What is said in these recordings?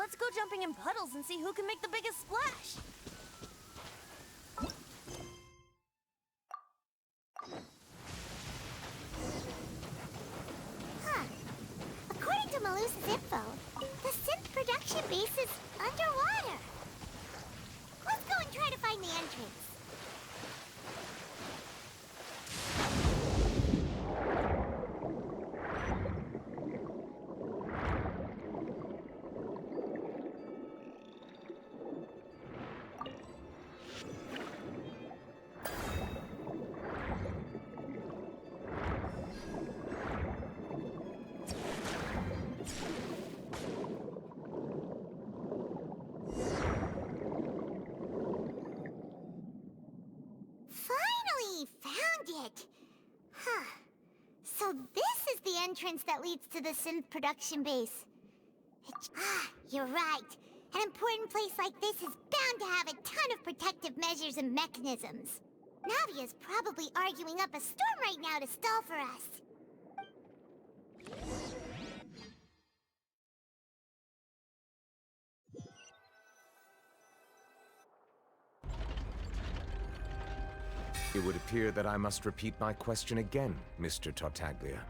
let's go jumping in puddles and see who can make the biggest splash. According to Malusa's info, the synth production base is underwater. Let's go and try to find the entrance. So this is the entrance that leads to the synth production base. You're right. An important place like this is bound to have a ton of protective measures and mechanisms. Navia's probably arguing up a storm right now to stall for us. It would appear that I must repeat my question again, Mr. Tartaglia.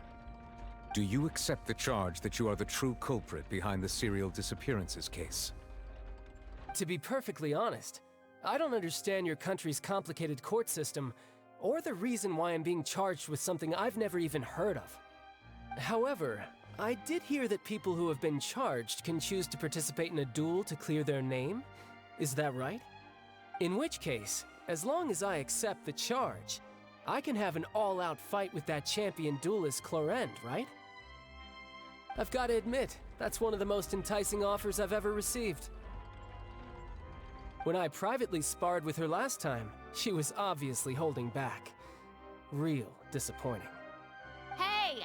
Do you accept the charge that you are the true culprit behind the serial disappearances case? To be perfectly honest, I don't understand your country's complicated court system, or the reason why I'm being charged with something I've never even heard of. However, I did hear that people who have been charged can choose to participate in a duel to clear their name. Is that right? In which case, as long as I accept the charge, I can have an all-out fight with that champion duelist Clorend, right? I've got to admit, that's one of the most enticing offers I've ever received. When I privately sparred with her last time, she was obviously holding back. Real disappointing. Hey!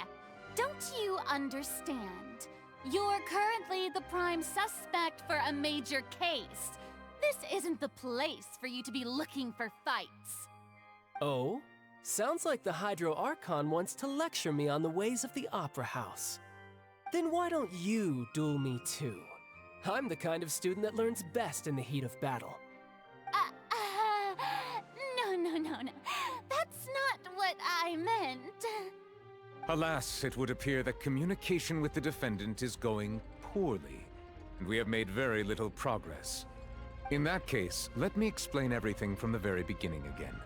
Don't you understand? You're currently the prime suspect for a major case. This isn't the place for you to be looking for fights. Oh? Sounds like the Hydro Archon wants to lecture me on the ways of the Opera House. Then why don't you duel me too? I'm the kind of student that learns best in the heat of battle. No. That's not what I meant. Alas, it would appear that communication with the defendant is going poorly, and we have made very little progress. In that case, let me explain everything from the very beginning again.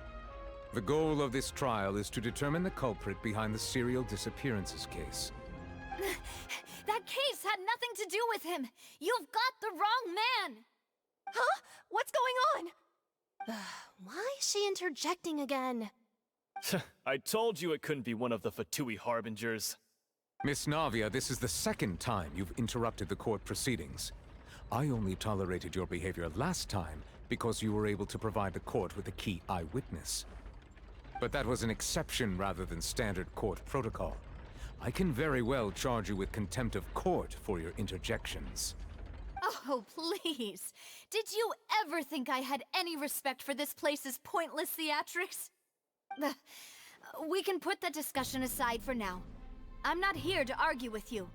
The goal of this trial is to determine the culprit behind the serial disappearances case. That case had nothing to do with him! You've got the wrong man! Huh? What's going on? Why is she interjecting again? I told you it couldn't be one of the Fatui Harbingers. Miss Navia, this is the second time you've interrupted the court proceedings. I only tolerated your behavior last time because you were able to provide the court with a key eyewitness. But that was an exception rather than standard court protocol. I can very well charge you with contempt of court for your interjections. Oh, please. Did you ever think I had any respect for this place's pointless theatrics? We can put that discussion aside for now. I'm not here to argue with you.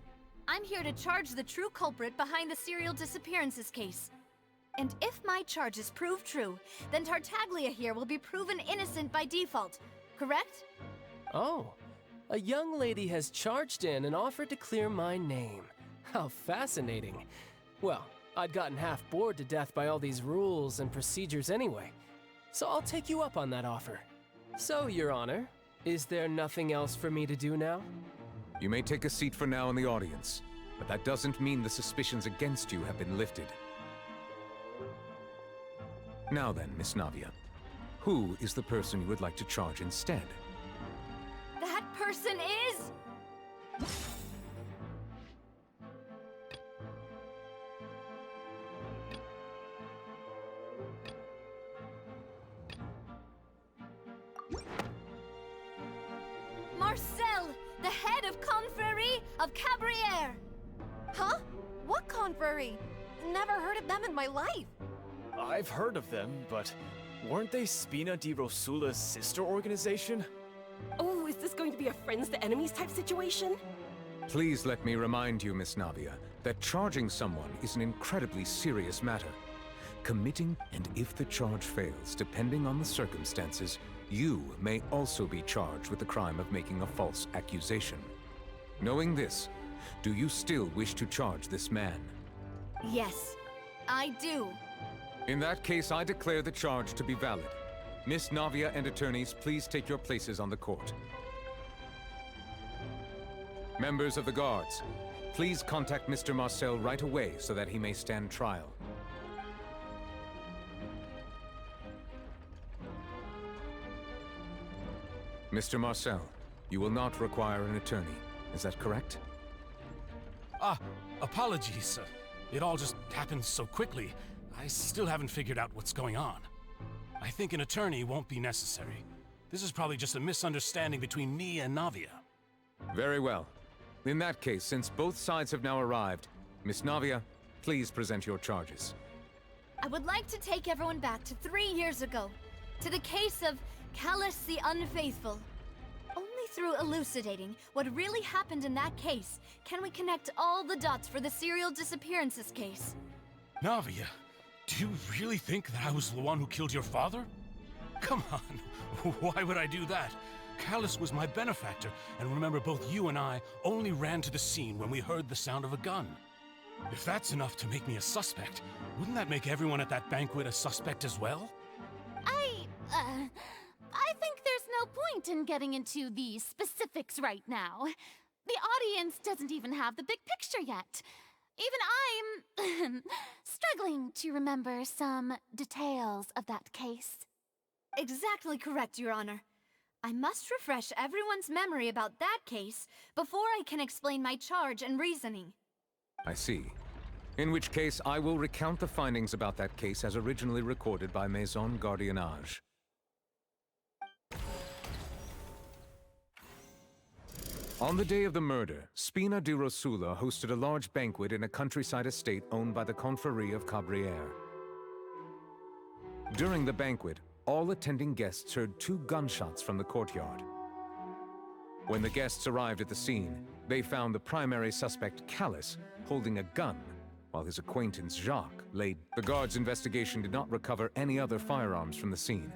I'm here to charge the true culprit behind the serial disappearances case. And if my charges prove true, then Tartaglia here will be proven innocent by default, correct? Oh, a young lady has charged in and offered to clear my name. How fascinating. Well, I'd gotten half bored to death by all these rules and procedures anyway, so I'll take you up on that offer. So, Your Honor, is there nothing else for me to do now? You may take a seat for now in the audience, but that doesn't mean the suspicions against you have been lifted. Now then, Miss Navia, who is the person you would like to charge instead? That person is... Marcel, the head of Confrérie of Cabrières! Huh? What confrérie? Never heard of them in my life. I've heard of them, but weren't they Spina di Rosula's sister organization? Oh, is this going to be a friends to enemies type situation? Please let me remind you, Miss Navia, that charging someone is an incredibly serious matter. Committing, and if the charge fails, depending on the circumstances, you may also be charged with the crime of making a false accusation. Knowing this, do you still wish to charge this man? Yes, I do. In that case, I declare the charge to be valid. Miss Navia and attorneys, please take your places on the court. Members of the guards, please contact Mr. Marcel right away so that he may stand trial. Mr. Marcel, you will not require an attorney. Is that correct? Apologies. It all just happened so quickly. I still haven't figured out what's going on. I think an attorney won't be necessary. This is probably just a misunderstanding between me and Navia. Very well. In that case, since both sides have now arrived, Miss Navia, please present your charges. I would like to take everyone back to 3 years ago, to the case of Callus the Unfaithful. Only through elucidating what really happened in that case can we connect all the dots for the serial disappearances case. Navia, do you really think that I was the one who killed your father? Come on, why would I do that? Callus was my benefactor, and remember, both you and I only ran to the scene when we heard the sound of a gun. If that's enough to make me a suspect, wouldn't that make everyone at that banquet a suspect as well? I think there's no point in getting into the specifics right now. The audience doesn't even have the big picture yet. Even I'm struggling to remember some details of that case. Exactly correct, Your Honor. I must refresh everyone's memory about that case before I can explain my charge and reasoning. I see. In which case, I will recount the findings about that case as originally recorded by Maison Gardiennage. On the day of the murder, Spina di Rosula hosted a large banquet in a countryside estate owned by the Confrérie of Cabrières. During the banquet, all attending guests heard 2 gunshots from the courtyard. When the guests arrived at the scene, they found the primary suspect, Callus, holding a gun, while his acquaintance, Jacques, laid. The guards' investigation did not recover any other firearms from the scene.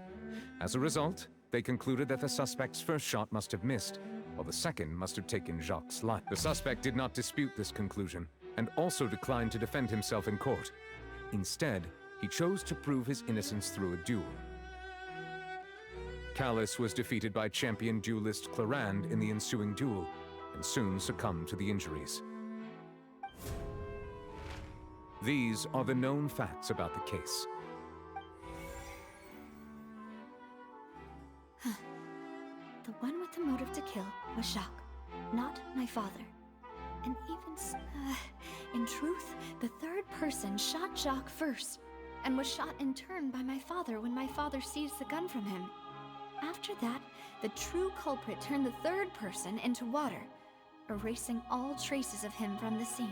As a result, they concluded that the suspect's first shot must have missed, while the second must have taken Jacques' life. The suspect did not dispute this conclusion, and also declined to defend himself in court. Instead, he chose to prove his innocence through a duel. Callus was defeated by champion duelist Clarande in the ensuing duel, and soon succumbed to the injuries. These are the known facts about the case. The one with the motive to kill was Jacques, not my father. And in truth, the third person shot Jacques first, and was shot in turn by my father when my father seized the gun from him. After that, the true culprit turned the third person into water, erasing all traces of him from the scene.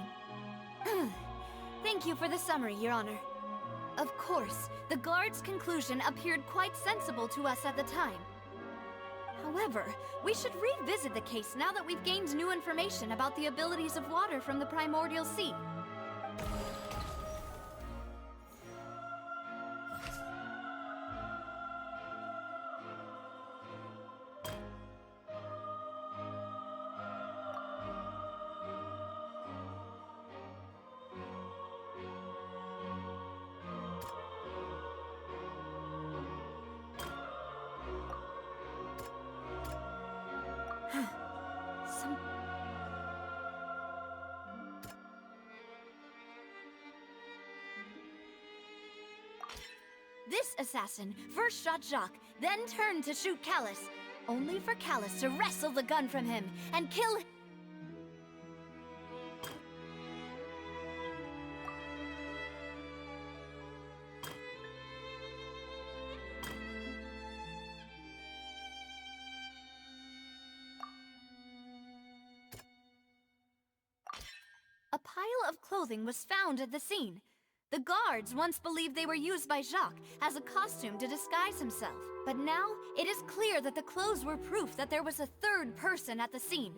Thank you for the summary, Your Honor. Of course, the guard's conclusion appeared quite sensible to us at the time. However, we should revisit the case now that we've gained new information about the abilities of water from the primordial sea. This assassin first shot Jacques, then turned to shoot Callus, only for Callus to wrestle the gun from him and kill him. A pile of clothing was found at the scene. The guards once believed they were used by Jacques as a costume to disguise himself. But now, it is clear that the clothes were proof that there was a third person at the scene.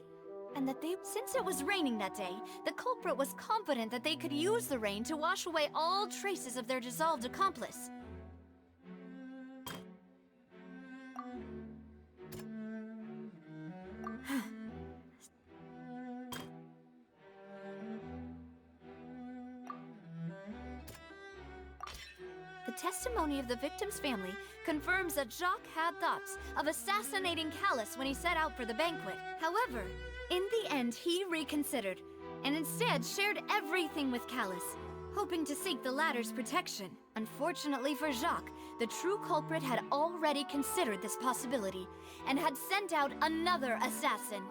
And that since it was raining that day, the culprit was confident that they could use the rain to wash away all traces of their dissolved accomplice. The testimony of the victim's family confirms that Jacques had thoughts of assassinating Callus when he set out for the banquet. However, in the end, he reconsidered, and instead shared everything with Callus, hoping to seek the latter's protection. Unfortunately for Jacques, the true culprit had already considered this possibility, and had sent out another assassin.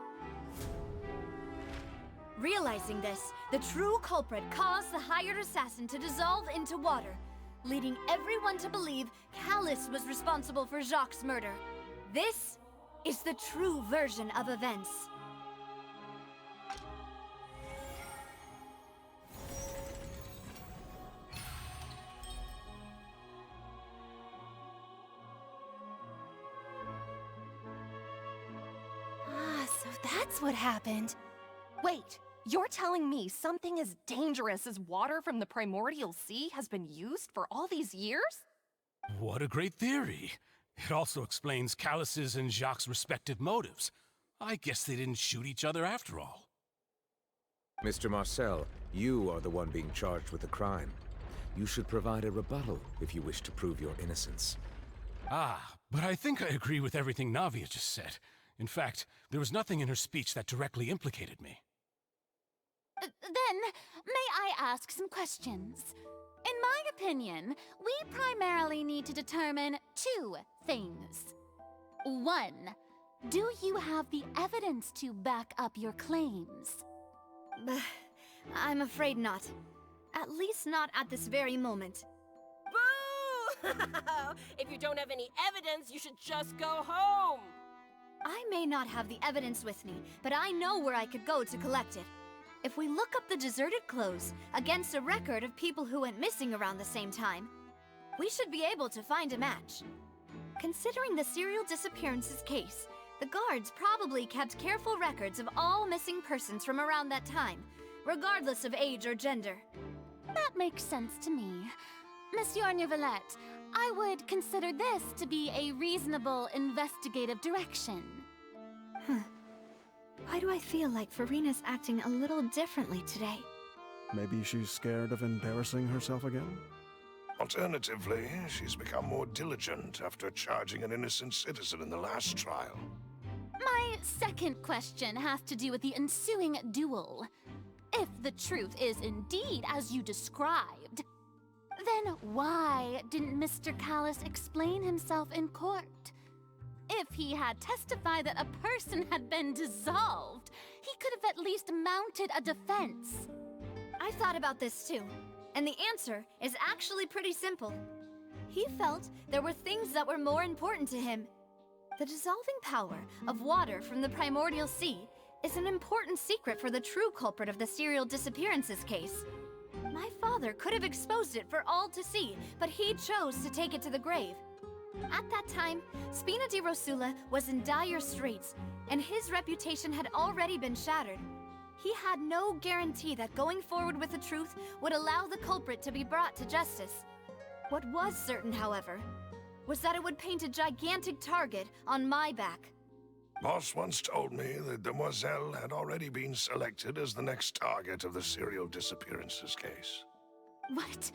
Realizing this, the true culprit caused the hired assassin to dissolve into water, leading everyone to believe Callus was responsible for Jacques' murder. This is the true version of events. So that's what happened. Wait, you're telling me something as dangerous as water from the primordial sea has been used for all these years? What a great theory. It also explains Callus's and Jacques' respective motives. I guess they didn't shoot each other after all. Mr. Marcel, you are the one being charged with the crime. You should provide a rebuttal if you wish to prove your innocence. Ah, but I think I agree with everything Navia just said. In fact, there was nothing in her speech that directly implicated me. Then, may I ask some questions? In my opinion, we primarily need to determine two things. One, do you have the evidence to back up your claims? I'm afraid not. At least not at this very moment. Boo! If you don't have any evidence, you should just go home! I may not have the evidence with me, but I know where I could go to collect it. If we look up the deserted clothes against a record of people who went missing around the same time, we should be able to find a match. Considering the serial disappearances case, the guards probably kept careful records of all missing persons from around that time, regardless of age or gender. That makes sense to me. Monsieur Neuvillette, I would consider this to be a reasonable investigative direction. Why do I feel like Farina's acting a little differently today? Maybe she's scared of embarrassing herself again? Alternatively, she's become more diligent after charging an innocent citizen in the last trial. My second question has to do with the ensuing duel. If the truth is indeed as you described, then why didn't Mr. Callus explain himself in court? If he had testified that a person had been dissolved, he could have at least mounted a defense. I thought about this too, and the answer is actually pretty simple. He felt there were things that were more important to him. The dissolving power of water from the primordial sea is an important secret for the true culprit of the serial disappearances case. My father could have exposed it for all to see, but he chose to take it to the grave. At that time, Spina di Rosula was in dire straits, and his reputation had already been shattered. He had no guarantee that going forward with the truth would allow the culprit to be brought to justice. What was certain, however, was that it would paint a gigantic target on my back. Boss once told me that Demoiselle had already been selected as the next target of the serial disappearances case. What?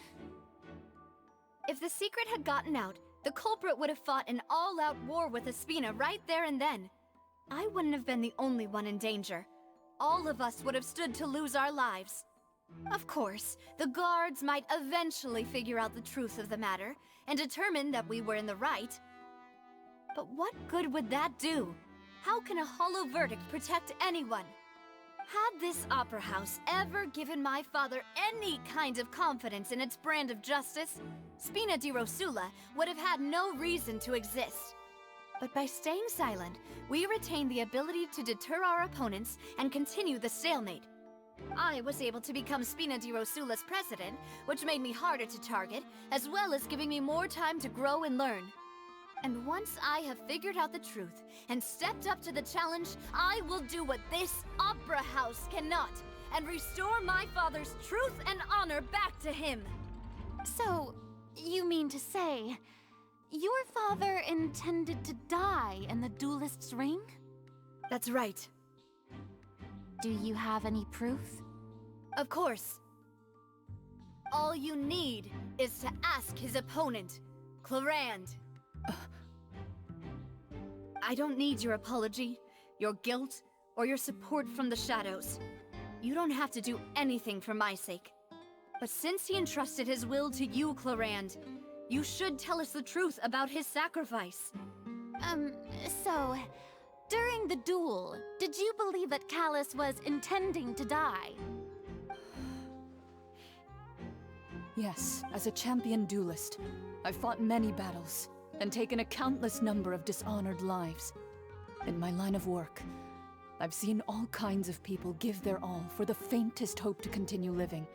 If the secret had gotten out, the culprit would have fought an all-out war with Espina right there and then. I wouldn't have been the only one in danger. All of us would have stood to lose our lives. Of course, the guards might eventually figure out the truth of the matter and determine that we were in the right. But what good would that do? How can a hollow verdict protect anyone? Had this opera house ever given my father any kind of confidence in its brand of justice, Spina di Rosula would have had no reason to exist. But by staying silent, we retained the ability to deter our opponents and continue the stalemate. I was able to become Spina di Rosula's president, which made me harder to target, as well as giving me more time to grow and learn. And once I have figured out the truth and stepped up to the challenge, I will do what this opera house cannot and restore my father's truth and honor back to him. So, you mean to say, your father intended to die in the duelist's ring? That's right. Do you have any proof? Of course. All you need is to ask his opponent, Clarand. I don't need your apology, your guilt, or your support from the shadows. You don't have to do anything for my sake. But since he entrusted his will to you, Clarand, you should tell us the truth about his sacrifice. So, during the duel, did you believe that Callus was intending to die? Yes, as a champion duelist, I've fought many battles and taken a countless number of dishonored lives. In my line of work, I've seen all kinds of people give their all for the faintest hope to continue living.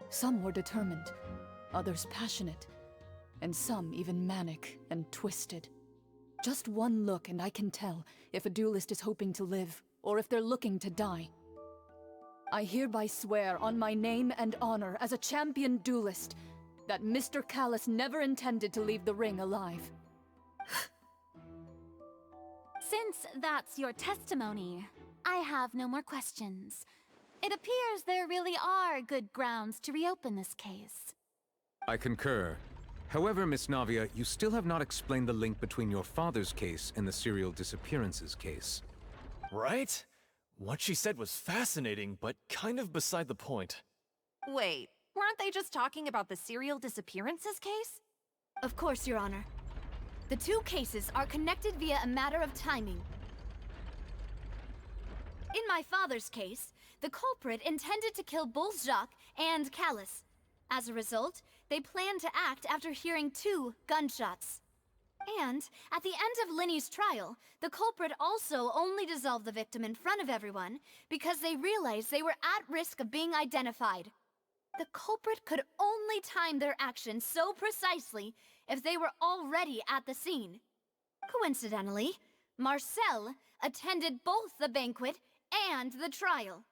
Some were determined, others passionate, and some even manic and twisted. Just one look and I can tell if a duelist is hoping to live or if they're looking to die. I hereby swear on my name and honor as a champion duelist that Mr. Callus never intended to leave the ring alive. Since that's your testimony, I have no more questions. It appears there really are good grounds to reopen this case. I concur. However, Miss Navia, you still have not explained the link between your father's case and the serial disappearances case. Right? What she said was fascinating, but kind of beside the point. Wait, weren't they just talking about the serial disappearances case? Of course, Your Honor. The two cases are connected via a matter of timing. In my father's case, the culprit intended to kill both Jacques and Callus. As a result, they planned to act after hearing 2 gunshots. And, at the end of Linny's trial, the culprit also only dissolved the victim in front of everyone because they realized they were at risk of being identified. The culprit could only time their actions so precisely if they were already at the scene. Coincidentally, Marcel attended both the banquet and the trial.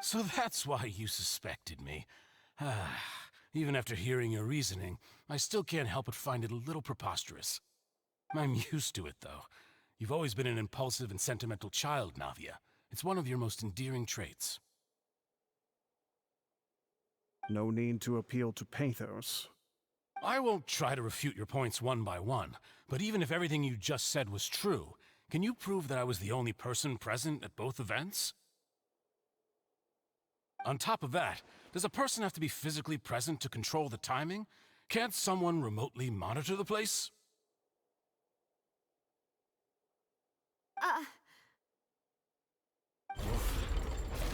So that's why you suspected me. Even after hearing your reasoning, I still can't help but find it a little preposterous. I'm used to it, though. You've always been an impulsive and sentimental child, Navia. It's one of your most endearing traits. No need to appeal to pathos. I won't try to refute your points one by one, but even if everything you just said was true, can you prove that I was the only person present at both events? On top of that, does a person have to be physically present to control the timing? Can't someone remotely monitor the place?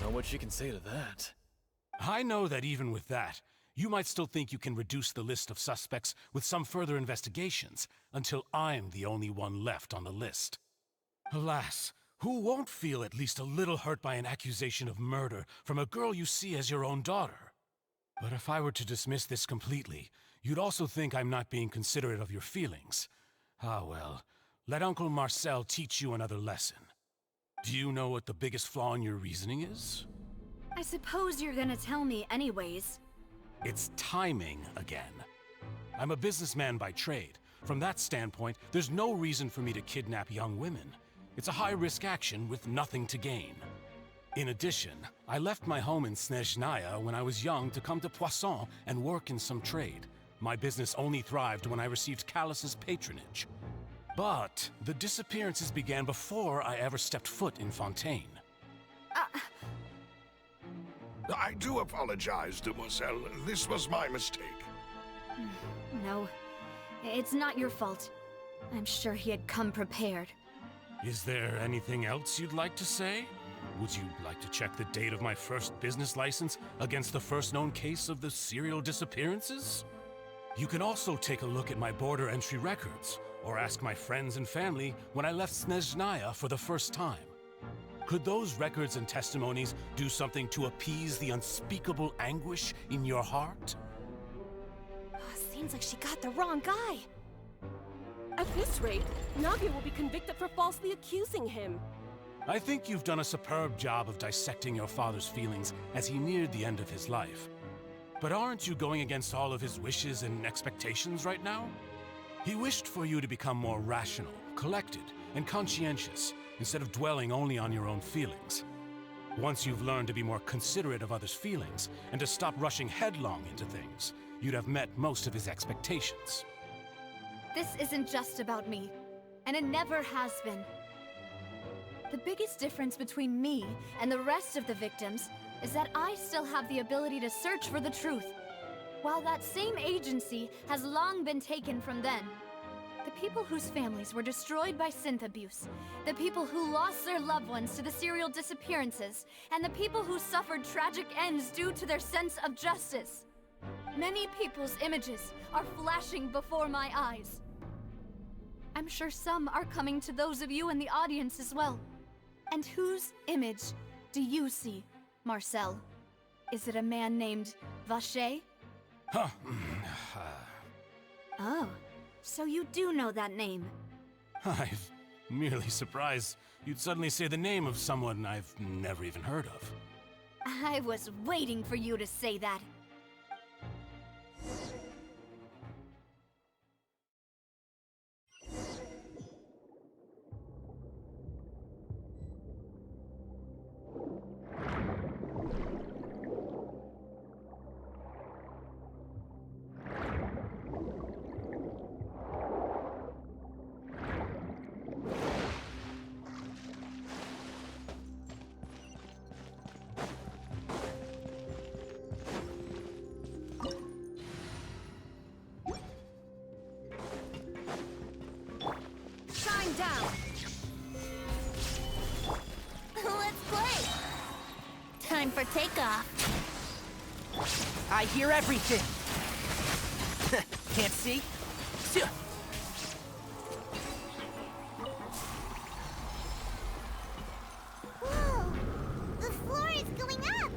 Know what she can say to that. I know that even with that, you might still think you can reduce the list of suspects with some further investigations, until I'm the only one left on the list. Alas, who won't feel at least a little hurt by an accusation of murder from a girl you see as your own daughter? But if I were to dismiss this completely, you'd also think I'm not being considerate of your feelings. Ah well, let Uncle Marcel teach you another lesson. Do you know what the biggest flaw in your reasoning is? I suppose you're gonna tell me anyways. It's timing again. I'm a businessman by trade. From that standpoint, there's no reason for me to kidnap young women. It's a high-risk action with nothing to gain. In addition, I left my home in Snezhnaya when I was young to come to Poisson and work in some trade. My business only thrived when I received Callus's patronage. But the disappearances began before I ever stepped foot in Fontaine. I do apologize, Demoiselle. This was my mistake. No, it's not your fault. I'm sure he had come prepared. Is there anything else you'd like to say? Would you like to check the date of my first business license against the first known case of the serial disappearances? You can also take a look at my border entry records, or ask my friends and family when I left Snezhnaya for the first time. Could those records and testimonies do something to appease the unspeakable anguish in your heart? Seems like she got the wrong guy. At this rate, Navia will be convicted for falsely accusing him. I think you've done a superb job of dissecting your father's feelings as he neared the end of his life. But aren't you going against all of his wishes and expectations right now? He wished for you to become more rational, collected, and conscientious, instead of dwelling only on your own feelings. Once you've learned to be more considerate of others' feelings, and to stop rushing headlong into things, you'd have met most of his expectations. This isn't just about me, and it never has been. The biggest difference between me and the rest of the victims is that I still have the ability to search for the truth, while that same agency has long been taken from them. The people whose families were destroyed by synth abuse, the people who lost their loved ones to the serial disappearances, and the people who suffered tragic ends due to their sense of justice. Many people's images are flashing before my eyes. I'm sure some are coming to those of you in the audience as well. And whose image do you see, Marcel? Is it a man named Vacher? Huh. Oh, so you do know that name. I'm merely surprised you'd suddenly say the name of someone I've never even heard of. I was waiting for you to say that. Down. Let's play. Time for takeoff. I hear everything. Can't see? Whoa! The floor is going up.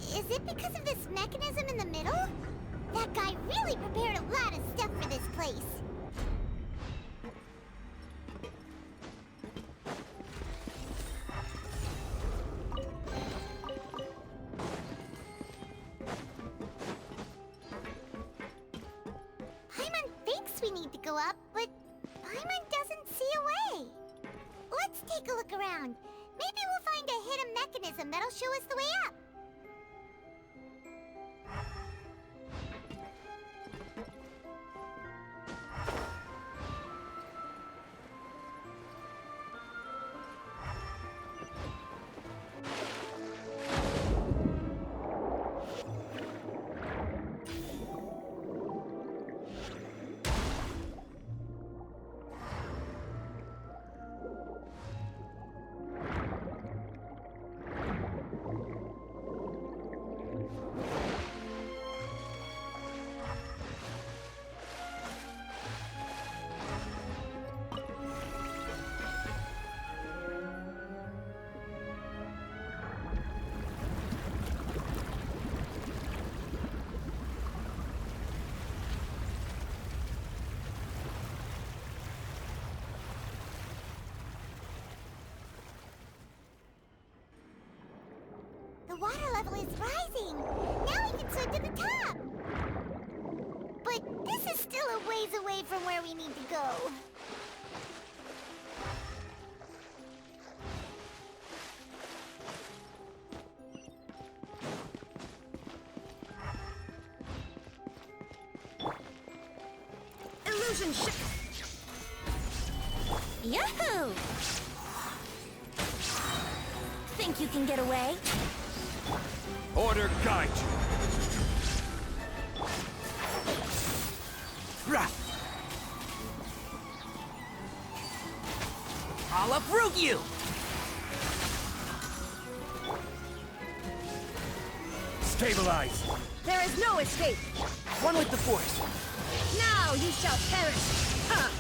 Is it because of this mechanism in the middle? That guy really prepared a lot of stuff for this place. We need to go up, but Paimon doesn't see a way. Let's take a look around. Maybe we'll find a hidden mechanism that'll show us the way up. The water level is rising. Now we can swim to the top. But this is still a ways away from where we need to go. Illusion ship. Yahoo! Think you can get away? Order guide you. Rah! I'll uproot you! Stabilize. There is no escape. One with the Force. Now you shall perish. Ha!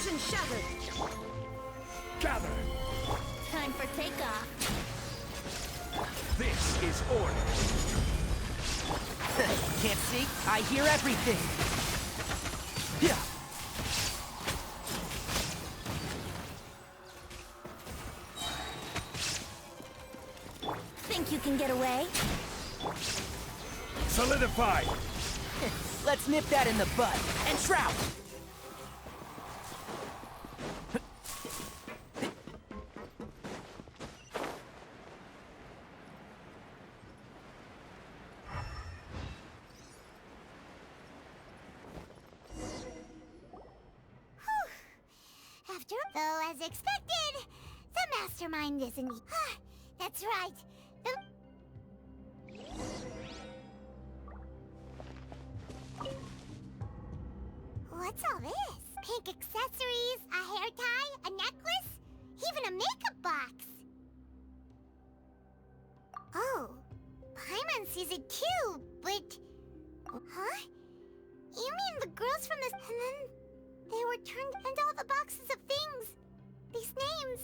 Illusion shattered! Gather! Time for takeoff. This is order. Can't see? I hear everything! Yeah. Think you can get away? Solidify! Let's nip that in the bud and shroud! After, though, as expected, the mastermind isn't. That's right. The... What's all this? Pink accessories, a hair tie, a necklace, even a makeup box. Oh, Paimon sees it too, but... Huh? You mean the girls from this... And then they were turned into all the boxes of things. These names.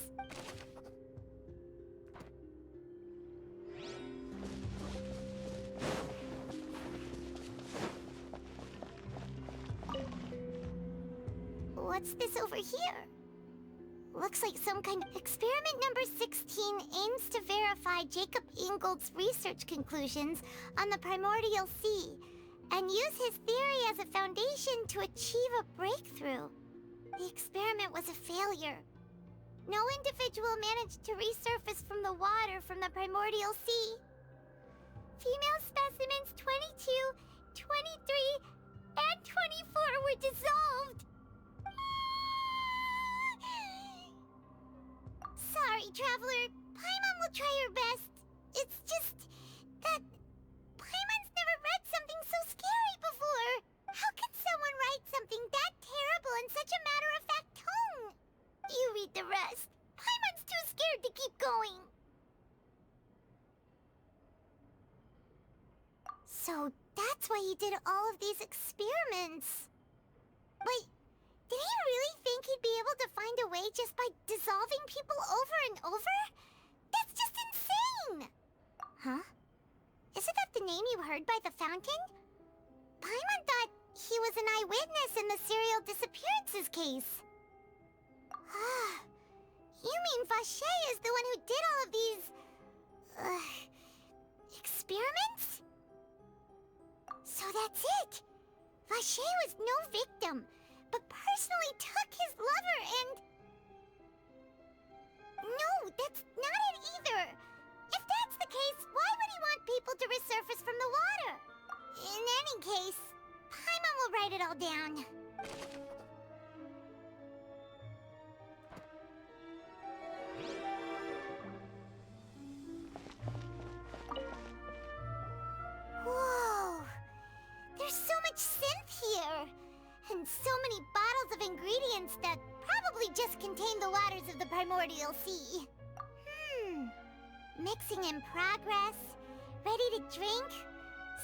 What's this over here? Looks like some kind of... Experiment number 16 aims to verify Jacob Ingold's research conclusions on the primordial sea and use his theory as a foundation to achieve a breakthrough. The experiment was a failure. No individual managed to resurface from the water from the primordial sea. Female specimens 22, 23, and 24 were dissolved. Sorry, Traveler. Paimon will try her best. It's just that Paimon's never read something so scary before. How can someone write something that terrible in such a matter-of-fact tone? You read the rest. Paimon's too scared to keep going. So that's why he did all of these experiments. But did he really think he'd be able to find a way just by dissolving people over and over? That's just insane! Huh? Isn't that the name you heard by the fountain? Paimon thought he was an eyewitness in the serial disappearances case. You mean Vache is the one who did all of these... experiments? So that's it! Vache was no victim, but personally took his lover and... No, that's not it either! If that's the case, why would he want people to resurface from the water? In any case, Paimon will write it all down. Whoa! There's so much synth here! And so many bottles of ingredients that probably just contain the waters of the primordial sea. Mixing in progress. Ready to drink?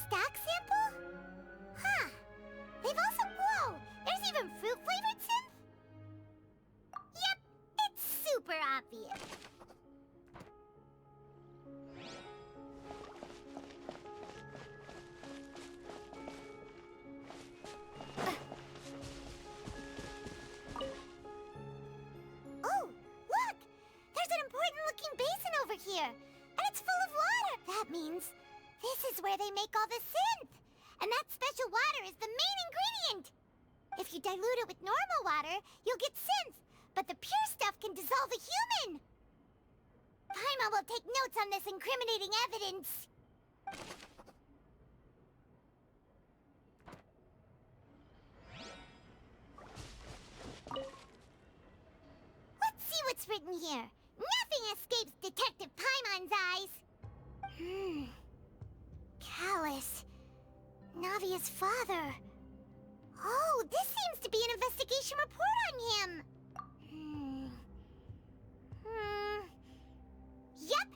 Stock sample? Huh. They've also... Whoa! There's even fruit-flavored synth? Yep, it's super obvious. Oh, look! There's an important-looking basin over here, and it's full of water. That means this is where they make all the synth, and that special water is the main ingredient. If you dilute it with normal water, you'll get synth, but the pure stuff can dissolve a human. Paimon will take notes on this incriminating evidence. Let's see what's written here. Nothing escapes Detective Paimon's eyes. Callus. Navia's father. Oh, this seems to be an investigation report on him. Yep,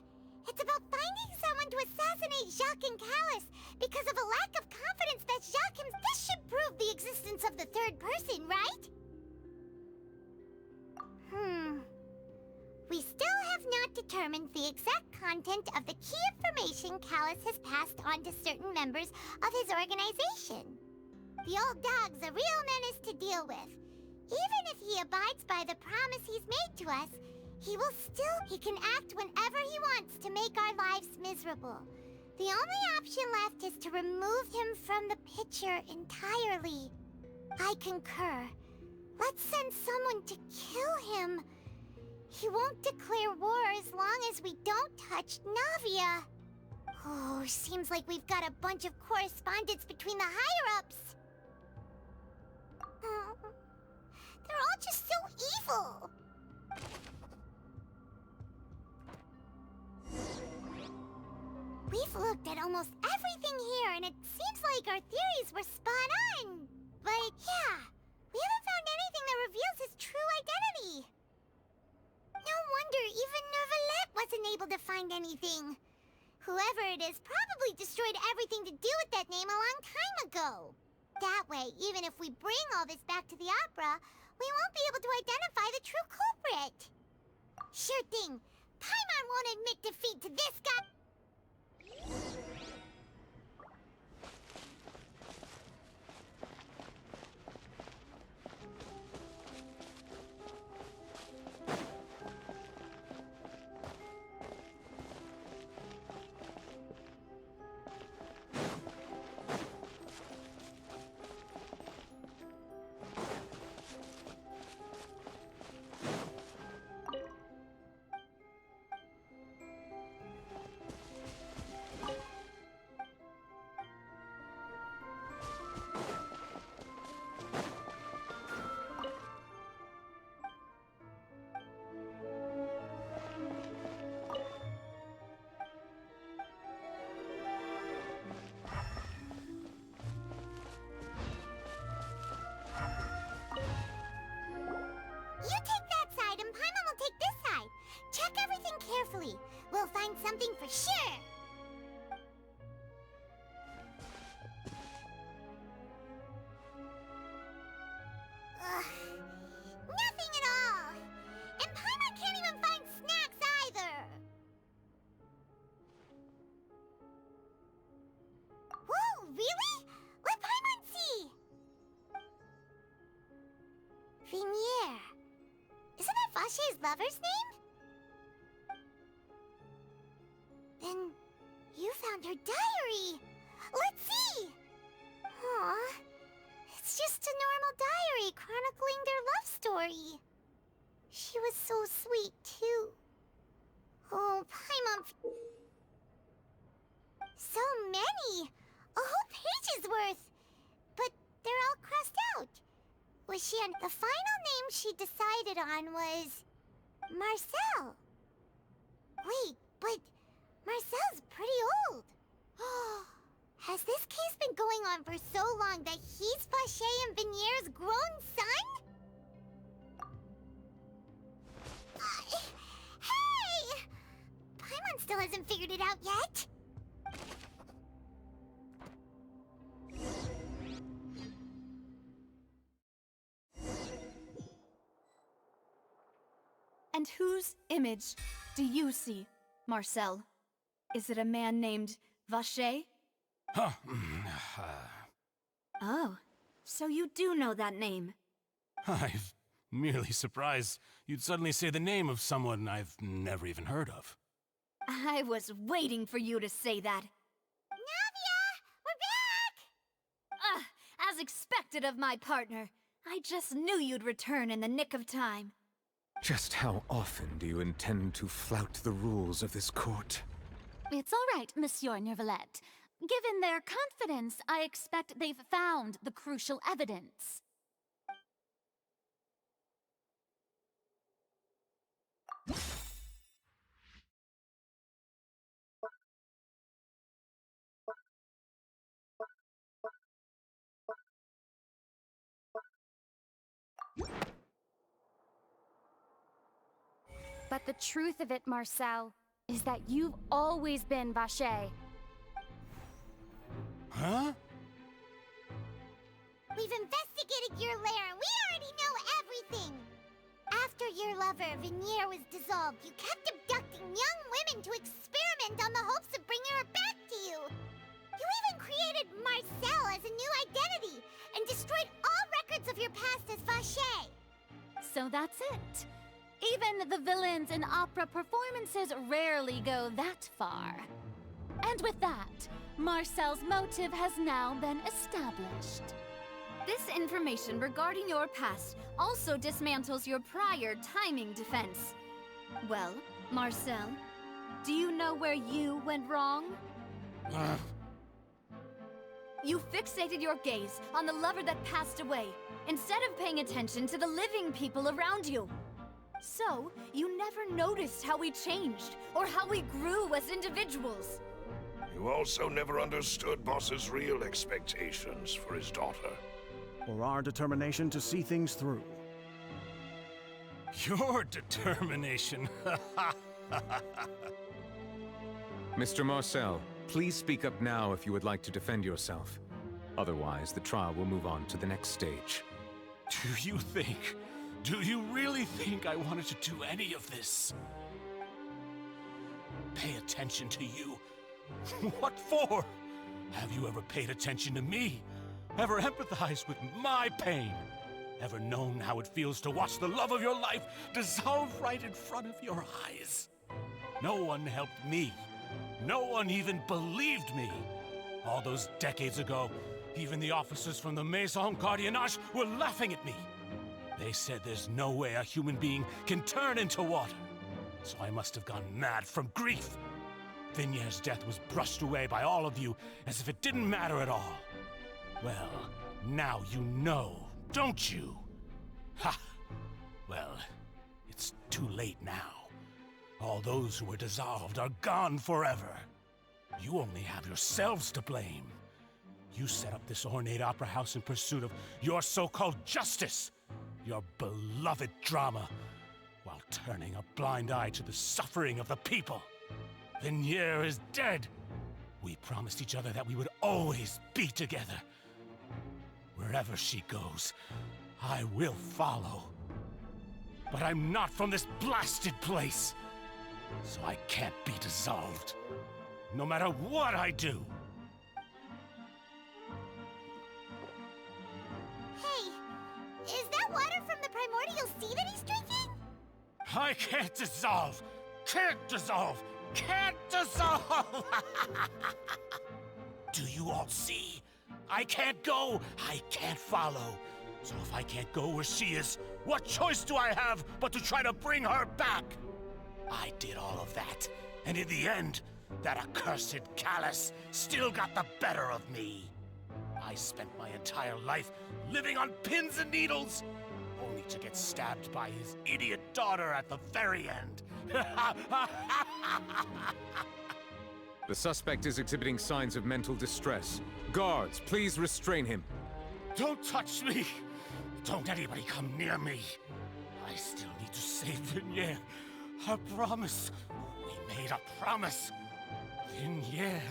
it's about finding someone to assassinate Jacques and Callus because of a lack of confidence that Jacques himself... This should prove the existence of the third person, right? not determined the exact content of the key information Callus has passed on to certain members of his organization. The old dog's a real menace to deal with. Even if he abides by the promise he's made to us, he can act whenever he wants to make our lives miserable. The only option left is to remove him from the picture entirely. I concur. Let's send someone to kill him. He won't declare war as long as we don't touch Navia. Oh, seems like we've got a bunch of correspondence between the higher-ups. They're all just so evil. We've looked at almost everything here, and it seems like our theories were spot on. But yeah, we haven't found anything that reveals his true identity. No wonder even Nervalette wasn't able to find anything. Whoever it is probably destroyed everything to do with that name a long time ago. That way, even if we bring all this back to the opera, we won't be able to identify the true culprit. Sure thing. Paimon won't admit defeat to this guy. You take that side and Paimon will take this side. Check everything carefully. We'll find something for sure. Nothing at all. And Paimon can't even find snacks either. Whoa, really? Let Paimon see. Vinier. Isn't that Vache's lover's name? Then you found her diary. Let's see. Aw, it's just a normal diary chronicling their love story. She was so sweet, too. Oh, Paimon. So many. A whole page's worth. But they're all crossed out. Was she on... The final name she decided on was... Marcel. Wait, but... Marcel's pretty old. Has this case been going on for so long that he's Vache and Vinier's grown son? Hey! Paimon still hasn't figured it out yet. And whose image do you see, Marcel? Is it a man named Vache? Huh. Oh, so you do know that name. I'm merely surprised you'd suddenly say the name of someone I've never even heard of. I was waiting for you to say that. Navia! We're back! As expected of my partner. I just knew you'd return in the nick of time. Just how often do you intend to flout the rules of this court? It's all right, Monsieur Nervalette. Given their confidence, I expect they've found the crucial evidence. But the truth of it, Marcel, is that you've always been Vache. Huh? We've investigated your lair and we already know everything. After your lover, Vinier, was dissolved, you kept abducting young women to experiment on the hopes of bringing her back to you. You even created Marcel as a new identity and destroyed all records of your past as Vacher. So that's it. Even the villains in opera performances rarely go that far. And with that, Marcel's motive has now been established. This information regarding your past also dismantles your prior timing defense. Well, Marcel, do you know where you went wrong? You fixated your gaze on the lover that passed away, instead of paying attention to the living people around you. So, you never noticed how we changed, or how we grew as individuals. You also never understood Boss's real expectations for his daughter. Or our determination to see things through. Your determination. Mr. Marcel, please speak up now if you would like to defend yourself. Otherwise, the trial will move on to the next stage. Do you really think I wanted to do any of this? Pay attention to you? What for? Have you ever paid attention to me? Ever empathized with my pain? Ever known how it feels to watch the love of your life dissolve right in front of your eyes? No one helped me. No one even believed me. All those decades ago, even the officers from the Maison Gardiennage were laughing at me. They said there's no way a human being can turn into water. So I must have gone mad from grief. Vinier's death was brushed away by all of you as if it didn't matter at all. Well, now you know, don't you? Ha! Well, it's too late now. All those who were dissolved are gone forever. You only have yourselves to blame. You set up this ornate opera house in pursuit of your so-called justice, your beloved drama, while turning a blind eye to the suffering of the people. Vinier is dead. We promised each other that we would always be together. Wherever she goes, I will follow. But I'm not from this blasted place, so I can't be dissolved, no matter what I do. Hey, is that water from the primordial sea that he's drinking? I can't dissolve! Can't dissolve! Can't dissolve! Do you all see? I can't go! I can't follow! So if I can't go where she is, what choice do I have but to try to bring her back? I did all of that, and in the end, that accursed Callus still got the better of me. I spent my entire life living on pins and needles, only to get stabbed by his idiot daughter at the very end. The suspect is exhibiting signs of mental distress. Guards, please restrain him. Don't touch me! Don't anybody come near me! I still need to save Vinier. A promise. We made a promise. Vinier.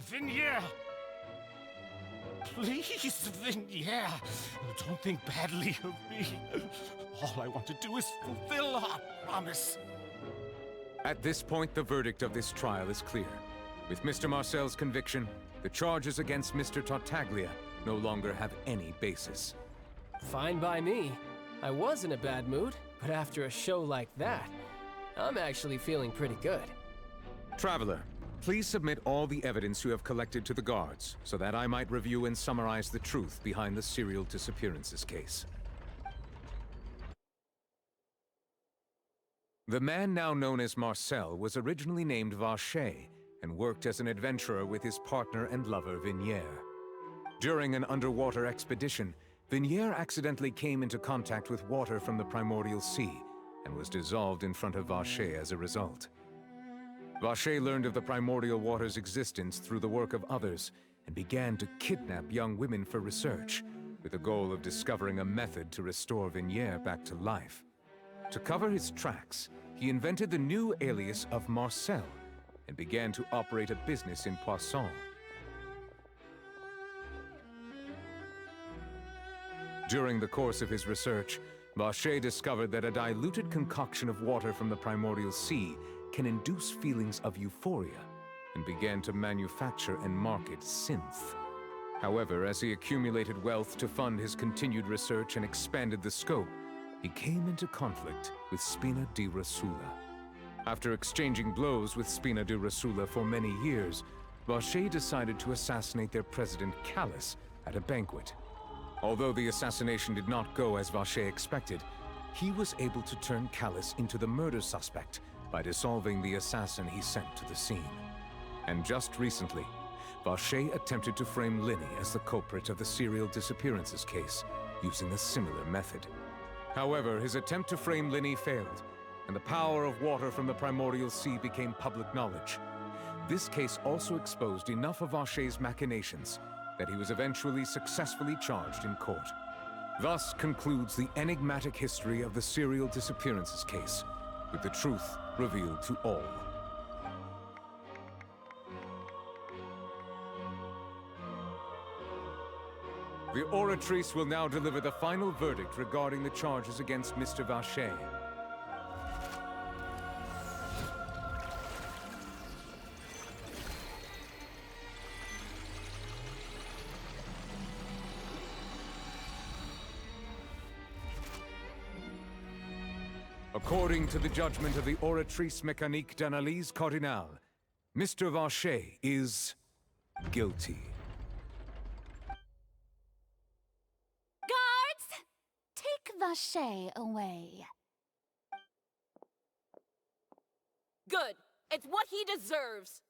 Vinier! Please, Vinier. Don't think badly of me. All I want to do is fulfill our promise. At this point, the verdict of this trial is clear. With Mr. Marcel's conviction, the charges against Mr. Tartaglia no longer have any basis. Fine by me. I was in a bad mood, but after a show like that, I'm actually feeling pretty good. Traveler, please submit all the evidence you have collected to the guards, so that I might review and summarize the truth behind the serial disappearances case. The man now known as Marcel was originally named Vacher and worked as an adventurer with his partner and lover Vinier. During an underwater expedition, Vinier accidentally came into contact with water from the primordial sea and was dissolved in front of Vacher as a result. Vacher learned of the primordial water's existence through the work of others and began to kidnap young women for research, with the goal of discovering a method to restore Vinier back to life. To cover his tracks, he invented the new alias of Marcel and began to operate a business in Poisson. During the course of his research, Vacher discovered that a diluted concoction of water from the primordial sea can induce feelings of euphoria, and began to manufacture and market synth. However, as he accumulated wealth to fund his continued research and expanded the scope, he came into conflict with Spina di Rosula. After exchanging blows with Spina di Rosula for many years, Vacher decided to assassinate their president Callus at a banquet. Although the assassination did not go as Vacher expected, he was able to turn Callus into the murder suspect by dissolving the assassin he sent to the scene. And just recently, Vacher attempted to frame Linny as the culprit of the serial disappearances case, using a similar method. However, his attempt to frame Linny failed, and the power of water from the primordial sea became public knowledge. This case also exposed enough of Vacher's machinations that he was eventually successfully charged in court. Thus concludes the enigmatic history of the serial disappearances case, with the truth revealed to all. The Oratrice will now deliver the final verdict regarding the charges against Mr. Vacher. According to the judgment of the Oratrice Mécanique d'Analyse Cardinale, Mr. Vacher is guilty. Guards! Take Vacher away. Good. It's what he deserves.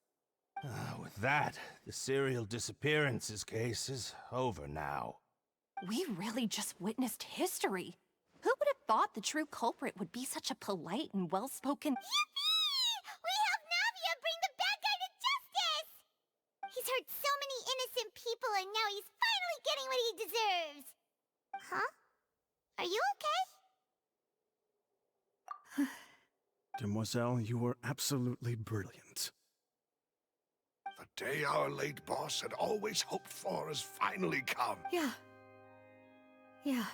With that, the serial disappearances case is over now. We really just witnessed history. Who would have thought the true culprit would be such a polite and well-spoken... Yippee! We helped Navia bring the bad guy to justice! He's hurt so many innocent people and now he's finally getting what he deserves! Huh? Are you okay? Demoiselle, you were absolutely brilliant. The day our late boss had always hoped for has finally come. Yeah.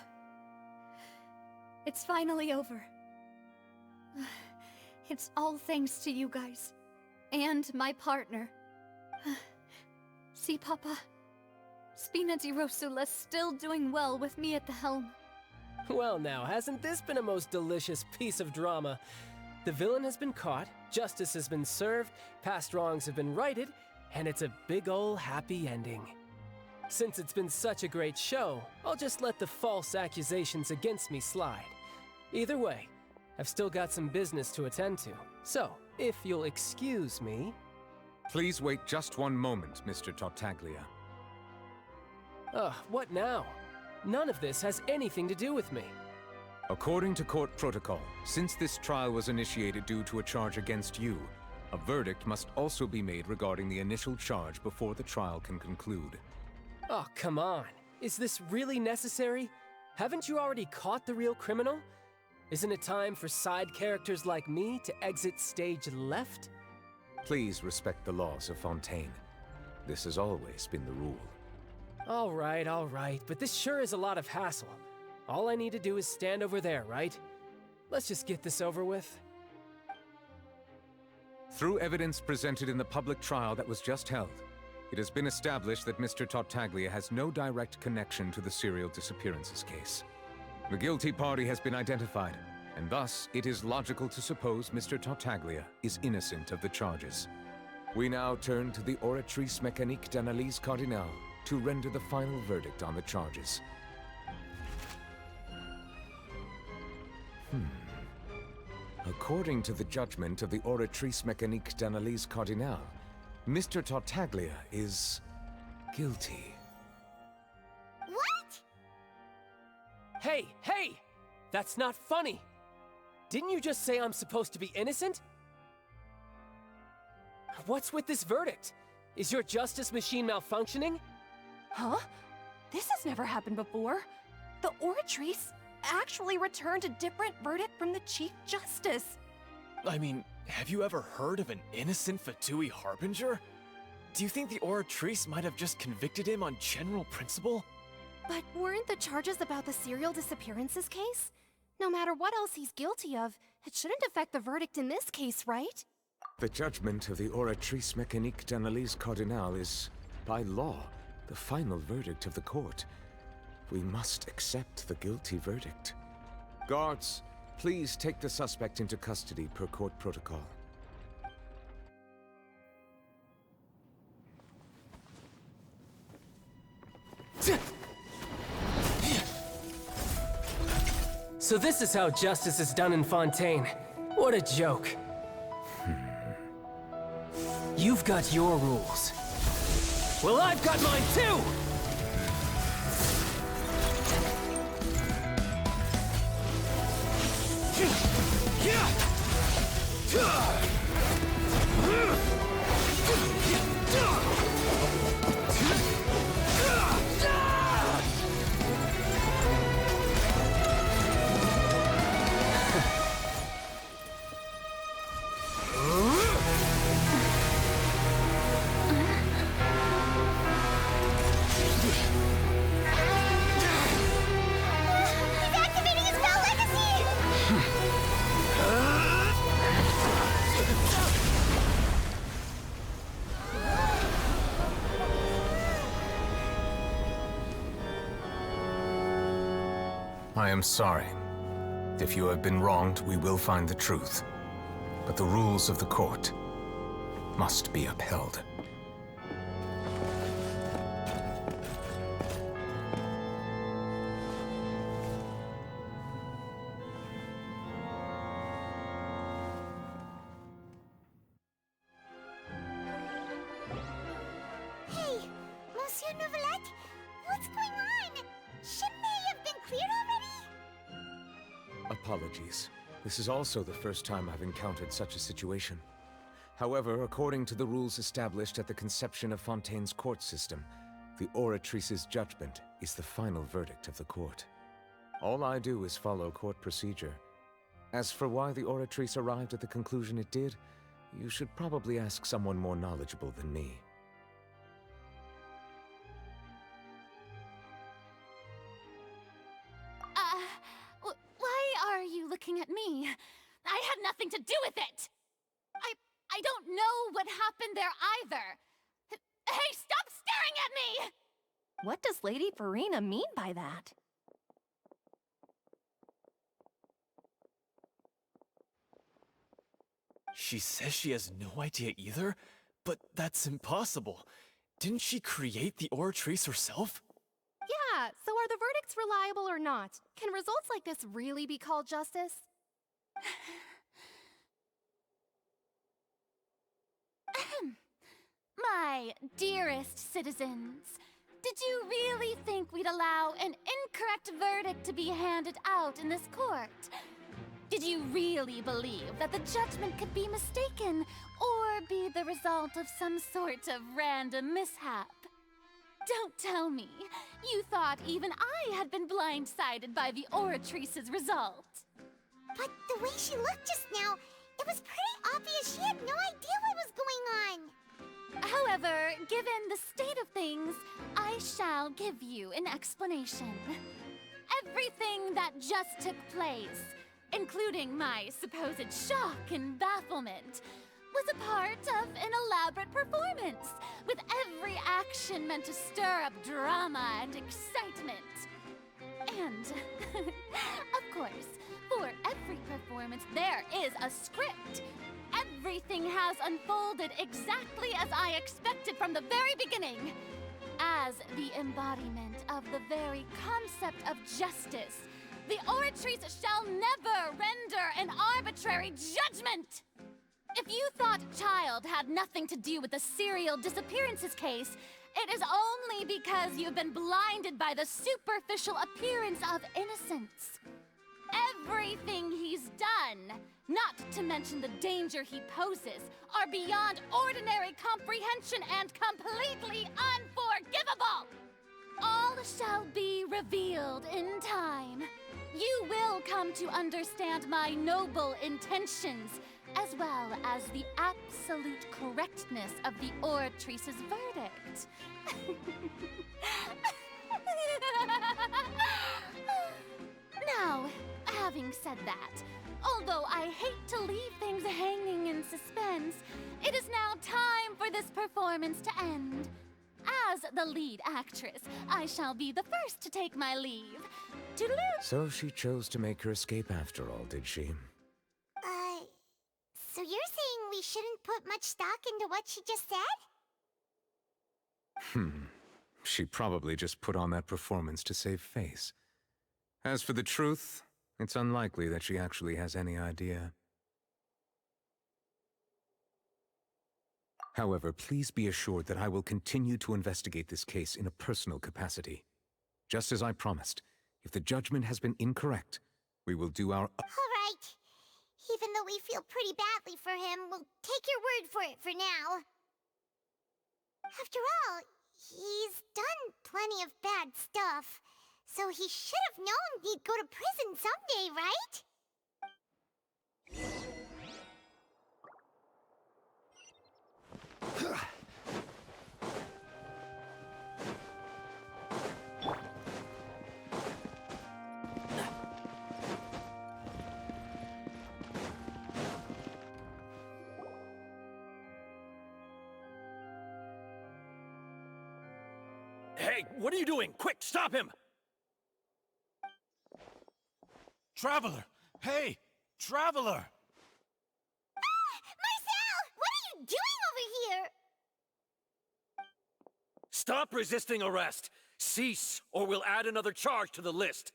It's finally over. It's all thanks to you guys. And my partner. See, Papa? Spina di Rosula's still doing well with me at the helm. Well now, hasn't this been a most delicious piece of drama? The villain has been caught, justice has been served, past wrongs have been righted, and it's a big ol' happy ending. Since it's been such a great show, I'll just let the false accusations against me slide. Either way, I've still got some business to attend to. So, if you'll excuse me... Please wait just one moment, Mr. Tartaglia. What now? None of this has anything to do with me. According to court protocol, since this trial was initiated due to a charge against you, a verdict must also be made regarding the initial charge before the trial can conclude. Oh, come on. Is this really necessary? Haven't you already caught the real criminal? Isn't it time for side characters like me to exit stage left? Please respect the laws of Fontaine. This has always been the rule. All right, but this sure is a lot of hassle. All I need to do is stand over there, right? Let's just get this over with. Through evidence presented in the public trial that was just held, it has been established that Mr. Tartaglia has no direct connection to the serial disappearances case. The guilty party has been identified, and thus it is logical to suppose Mr. Tartaglia is innocent of the charges. We now turn to the Oratrice Mécanique d'Analyse Cardinale to render the final verdict on the charges. According to the judgment of the Oratrice Mécanique d'Analyse Cardinale, Mr. Tartaglia is guilty. What? Hey! That's not funny! Didn't you just say I'm supposed to be innocent? What's with this verdict? Is your justice machine malfunctioning? Huh? This has never happened before. The Oratrice actually returned a different verdict from the Chief Justice. I mean, have you ever heard of an innocent Fatui Harbinger? Do you think the Oratrice might have just convicted him on general principle? But weren't the charges about the serial disappearances case? No matter what else he's guilty of, it shouldn't affect the verdict in this case, right? The judgment of the Oratrice Mécanique d'Analyse Cardinal is, by law, the final verdict of the court. We must accept the guilty verdict. Guards, please take the suspect into custody per court protocol. So this is how justice is done in Fontaine. What a joke. You've got your rules. Well, I've got mine too! I am sorry. If you have been wronged, we will find the truth. But the rules of the court must be upheld. Hey, Monsieur Neuvillette, what's going on? Shouldn't they have been cleared already? Apologies. This is also the first time I've encountered such a situation. However, according to the rules established at the conception of Fontaine's court system, the Oratrice's judgment is the final verdict of the court. All I do is follow court procedure. As for why the Oratrice arrived at the conclusion it did, you should probably ask someone more knowledgeable than me. Why are you looking at me? I had nothing to do with it! I don't know what happened there either! Hey, stop staring at me! What does Lady Farina mean by that? She says she has no idea either, but that's impossible. Didn't she create the Oratrice herself? Yeah, so are the verdicts reliable or not? Can results like this really be called justice? My dearest citizens, did you really think we'd allow an incorrect verdict to be handed out in this court? Did you really believe that the judgment could be mistaken or be the result of some sort of random mishap? Don't tell me you thought even I had been blindsided by the Oratrice's result. But the way she looked just now, it was pretty obvious she had no idea what was going on. However, given the state of things, I shall give you an explanation. Everything that just took place, including my supposed shock and bafflement, was a part of an elaborate performance, with every action meant to stir up drama and excitement. And, of course, for every performance, there is a script. Everything has unfolded exactly as I expected from the very beginning. As the embodiment of the very concept of justice, the Oratrice shall never render an arbitrary judgment! If you thought Child had nothing to do with the serial disappearances case, it is only because you've been blinded by the superficial appearance of innocence. Everything he's done, not to mention the danger he poses, are beyond ordinary comprehension and completely unforgivable! All shall be revealed in time. You will come to understand my noble intentions, as well as the absolute correctness of the Oratrice's verdict. Now, having said that, although I hate to leave things hanging in suspense, it is now time for this performance to end. As the lead actress, I shall be the first to take my leave. Toodaloo! So she chose to make her escape after all, did she? So you're saying we shouldn't put much stock into what she just said? She probably just put on that performance to save face. As for the truth, it's unlikely that she actually has any idea. However, please be assured that I will continue to investigate this case in a personal capacity. Just as I promised, if the judgment has been incorrect, we will do our... All right. Even though we feel pretty badly for him, we'll take your word for it for now. After all, he's done plenty of bad stuff, so he should have known he'd go to prison someday, right? Hey, what are you doing? Quick, stop him! Traveler! Hey! Traveler! Marcel! What are you doing over here? Stop resisting arrest! Cease, or we'll add another charge to the list.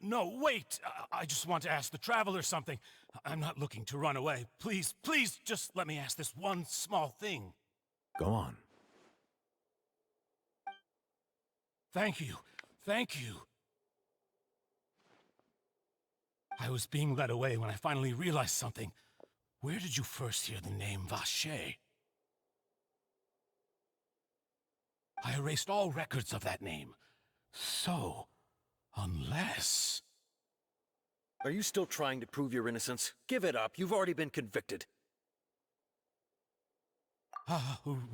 No, wait! I just want to ask the Traveler something. I'm not looking to run away. Please, just let me ask this one small thing. Go on. Thank you. I was being led away when I finally realized something. Where did you first hear the name Vacher? I erased all records of that name. So, unless... Are you still trying to prove your innocence? Give it up. You've already been convicted.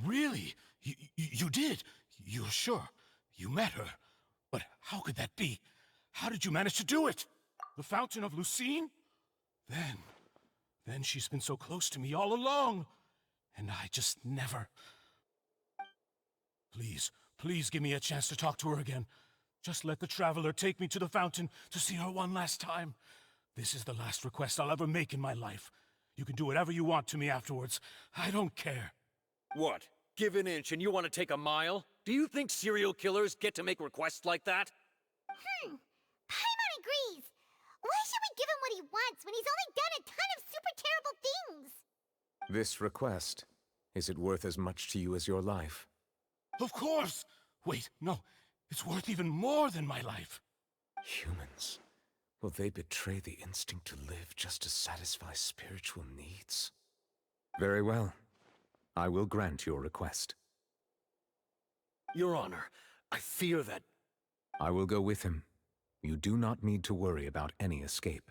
Really? You did? You're sure? You met her. But how could that be? How did you manage to do it? The Fountain of Lucine? Then she's been so close to me all along. And I just never... Please give me a chance to talk to her again. Just let the Traveler take me to the fountain to see her one last time. This is the last request I'll ever make in my life. You can do whatever you want to me afterwards. I don't care. What? Give an inch and you want to take a mile? Do you think serial killers get to make requests like that? Paimon agrees. Why should we give him what he wants when he's only done a ton of super terrible things? This request, is it worth as much to you as your life? Of course! Wait, no. It's worth even more than my life. Humans. Will they betray the instinct to live just to satisfy spiritual needs? Very well. I will grant your request. Your Honor, I fear that... I will go with him. You do not need to worry about any escape.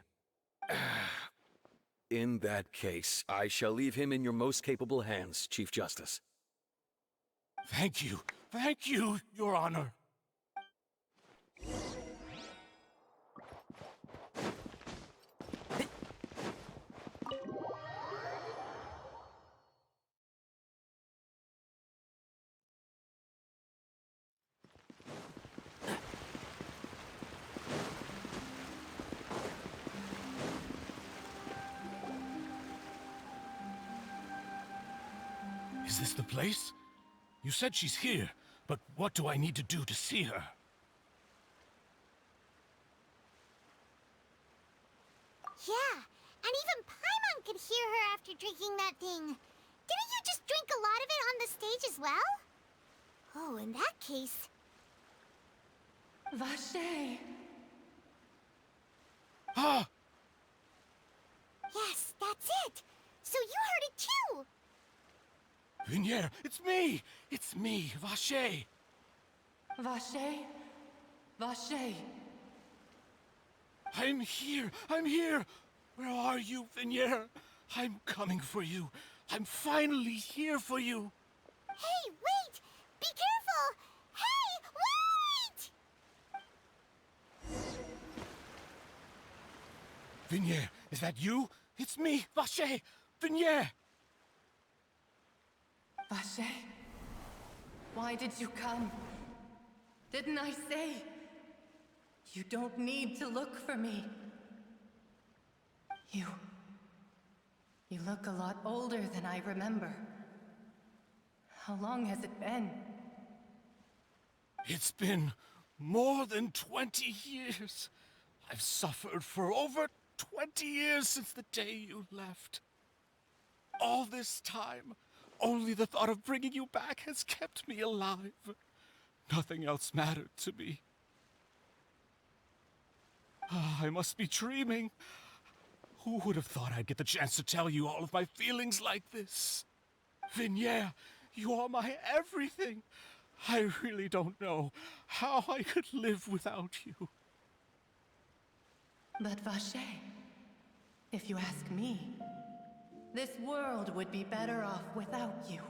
In that case, I shall leave him in your most capable hands, Chief Justice. Thank you, Your Honor. Is this the place? You said she's here, but what do I need to do to see her? Yeah, and even Paimon could hear her after drinking that thing. Didn't you just drink a lot of it on the stage as well? Oh, in that case... Vacher! Ah! Yes, that's it! So you heard it too! Vignier, it's me! It's me, Vacher! Vacher? Vacher! I'm here! Where are you, Vignier? I'm coming for you. I'm finally here for you. Hey, wait! Be careful! Hey, wait! Vignier, is that you? It's me, Vacher! Vignier! Vacher, why did you come? Didn't I say? You don't need to look for me. You look a lot older than I remember. How long has it been? It's been more than 20 years. I've suffered for over 20 years since the day you left. All this time, only the thought of bringing you back has kept me alive. Nothing else mattered to me. I must be dreaming. Who would have thought I'd get the chance to tell you all of my feelings like this? Vignier, you are my everything. I really don't know how I could live without you. But Vacher, if you ask me, this world would be better off without you.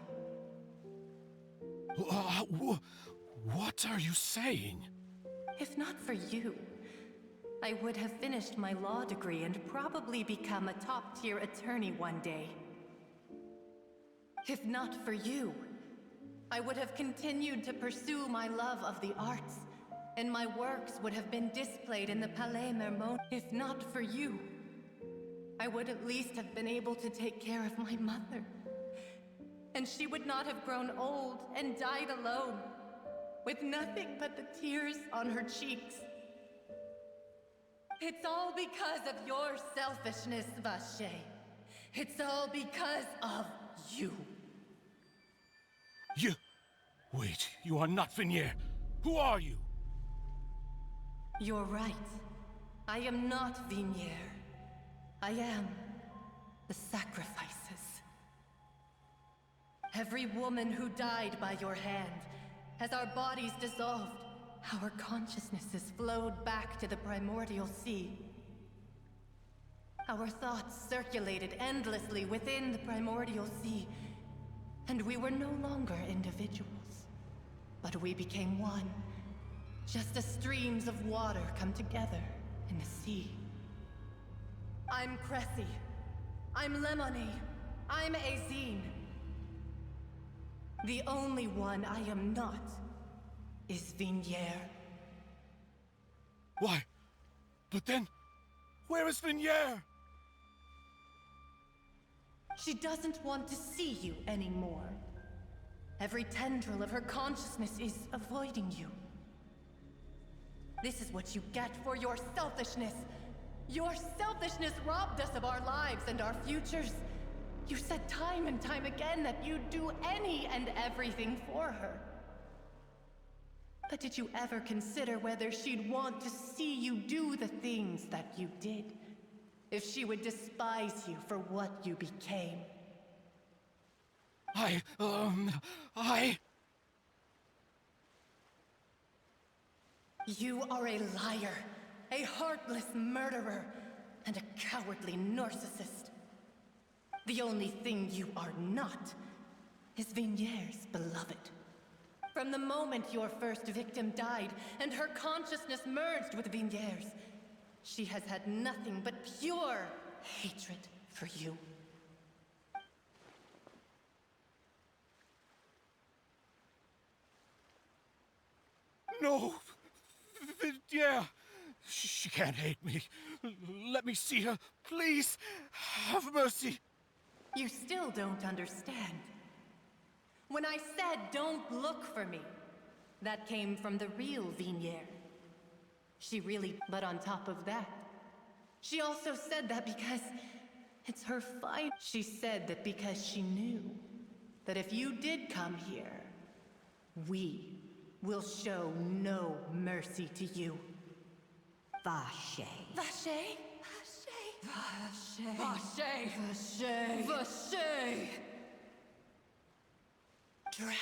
What are you saying? If not for you, I would have finished my law degree and probably become a top-tier attorney one day. If not for you, I would have continued to pursue my love of the arts, and my works would have been displayed in the Palais Mermon. If not for you, I would at least have been able to take care of my mother. And she would not have grown old and died alone, with nothing but the tears on her cheeks. It's all because of your selfishness, Vacher. It's all because of you. You... Wait, you are not Vignier. Who are you? You're right. I am not Vignier. I am the sacrifices. Every woman who died by your hand, as our bodies dissolved, our consciousnesses flowed back to the primordial sea. Our thoughts circulated endlessly within the primordial sea, and we were no longer individuals. But we became one, just as streams of water come together in the sea. I'm Cressy. I'm Lemony. I'm Azine. The only one I am not is Vignier. Why? But then, where is Vignier? She doesn't want to see you anymore. Every tendril of her consciousness is avoiding you. This is what you get for your selfishness. Your selfishness robbed us of our lives and our futures. You said time and time again that you'd do any and everything for her. But did you ever consider whether she'd want to see you do the things that you did? If she would despise you for what you became? You are a liar, a heartless murderer, and a cowardly narcissist. The only thing you are not is Vignier's beloved. From the moment your first victim died and her consciousness merged with Vignier's, she has had nothing but pure hatred for you. No! Vignier! She can't hate me. Let me see her, please. Have mercy. You still don't understand. When I said don't look for me, that came from the real Vignier. She really... But on top of that, she also said that because it's her fight. She said that because she knew that if you did come here, we will show no mercy to you. Vacher. Vacher? Vacher. Vacher. Vacher. Vacher. Drown.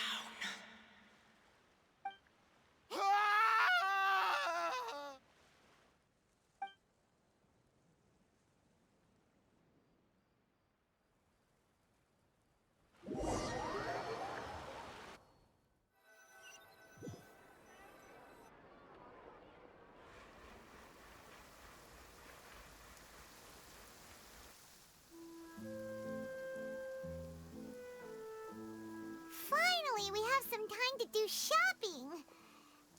finally we have some time to do shopping.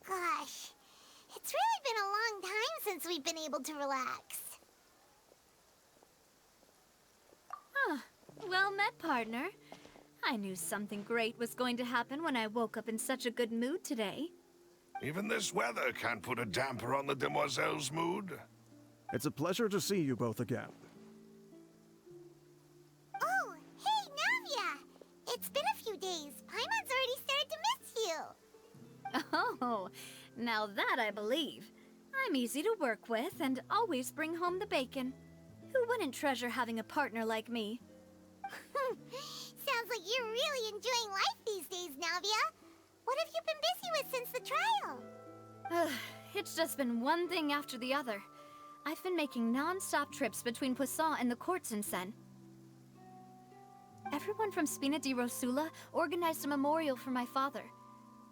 Gosh, it's really been a long time since we've been able to relax. Huh. Well met, partner. I knew something great was going to happen when I woke up in such a good mood today. Even this weather can't put a damper on the demoiselle's mood. It's a pleasure to see you both again. Oh, hey, Navia! It's been a few days. Paimon's already started to miss you. Oh, now that I believe. I'm easy to work with and always bring home the bacon. Who wouldn't treasure having a partner like me? Sounds like you're really enjoying life these days, Navia. What have you been busy with since the trial? It's just been one thing after the other. I've been making non-stop trips between Poisson and the courts in Sen. Everyone from Spina di Rosula organized a memorial for my father.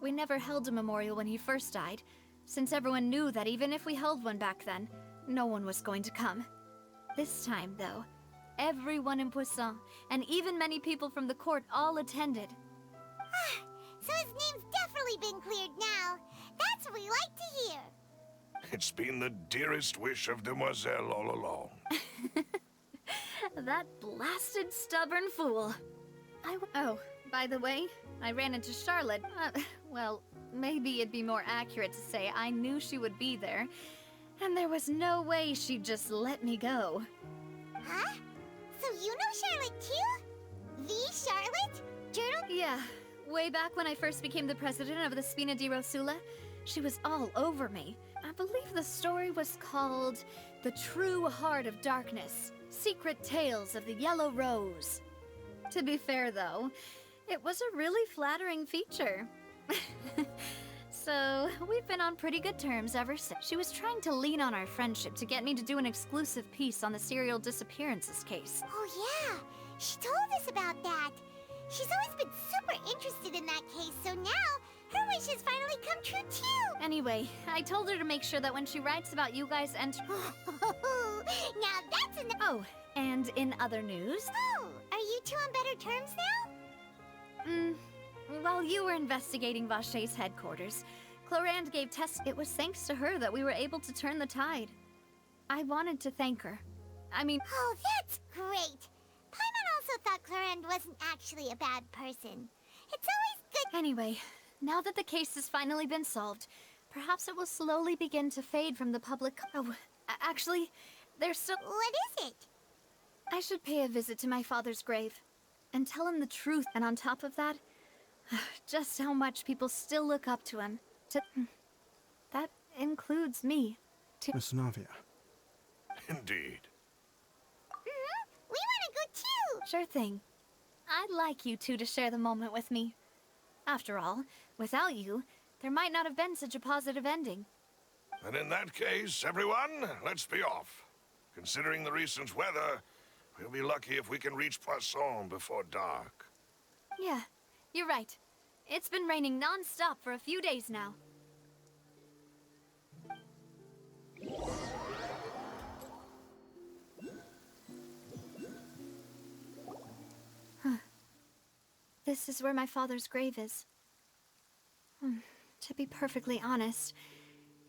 We never held a memorial when he first died, since everyone knew that even if we held one back then, no one was going to come. This time, though, everyone in Poisson, and even many people from the court, all attended. So his name's definitely been cleared now. That's what we like to hear. It's been the dearest wish of Demoiselle all along. That blasted stubborn fool. Oh, by the way, I ran into Charlotte. Well, maybe it'd be more accurate to say I knew she would be there, and there was no way she'd just let me go. Huh? So you know Charlotte too? The Charlotte? Journal? Yeah, way back when I first became the president of the Spina di Rosula, she was all over me. I believe the story was called The True Heart of Darkness, Secret Tales of the Yellow Rose. To be fair, though, it was a really flattering feature. So, we've been on pretty good terms ever since. She was trying to lean on our friendship to get me to do an exclusive piece on the serial disappearances case. Oh yeah, she told us about that. She's always been super interested in that case, so now her wishes finally come true too. Anyway, I told her to make sure that when she writes about you guys entering... Now that's enough. Oh, and in other news... Oh, are you two on better terms now? While you were investigating Vache's headquarters, Clorinde gave tests. It was thanks to her that we were able to turn the tide. I wanted to thank her. Oh, that's great. Paimon also thought Clorinde wasn't actually a bad person. It's always good. Anyway, now that the case has finally been solved, perhaps it will slowly begin to fade from the public. Oh, actually, there's still... What is it? I should pay a visit to my father's grave and tell him the truth. And on top of that, just how much people still look up to him. That includes me. Miss Navia. Indeed. We want to go too! Sure thing. I'd like you two to share the moment with me. After all, without you, there might not have been such a positive ending. And in that case, everyone, let's be off. Considering the recent weather, we'll be lucky if we can reach Poisson before dark. Yeah, you're right. It's been raining non-stop for a few days now. This is where my father's grave is. To be perfectly honest,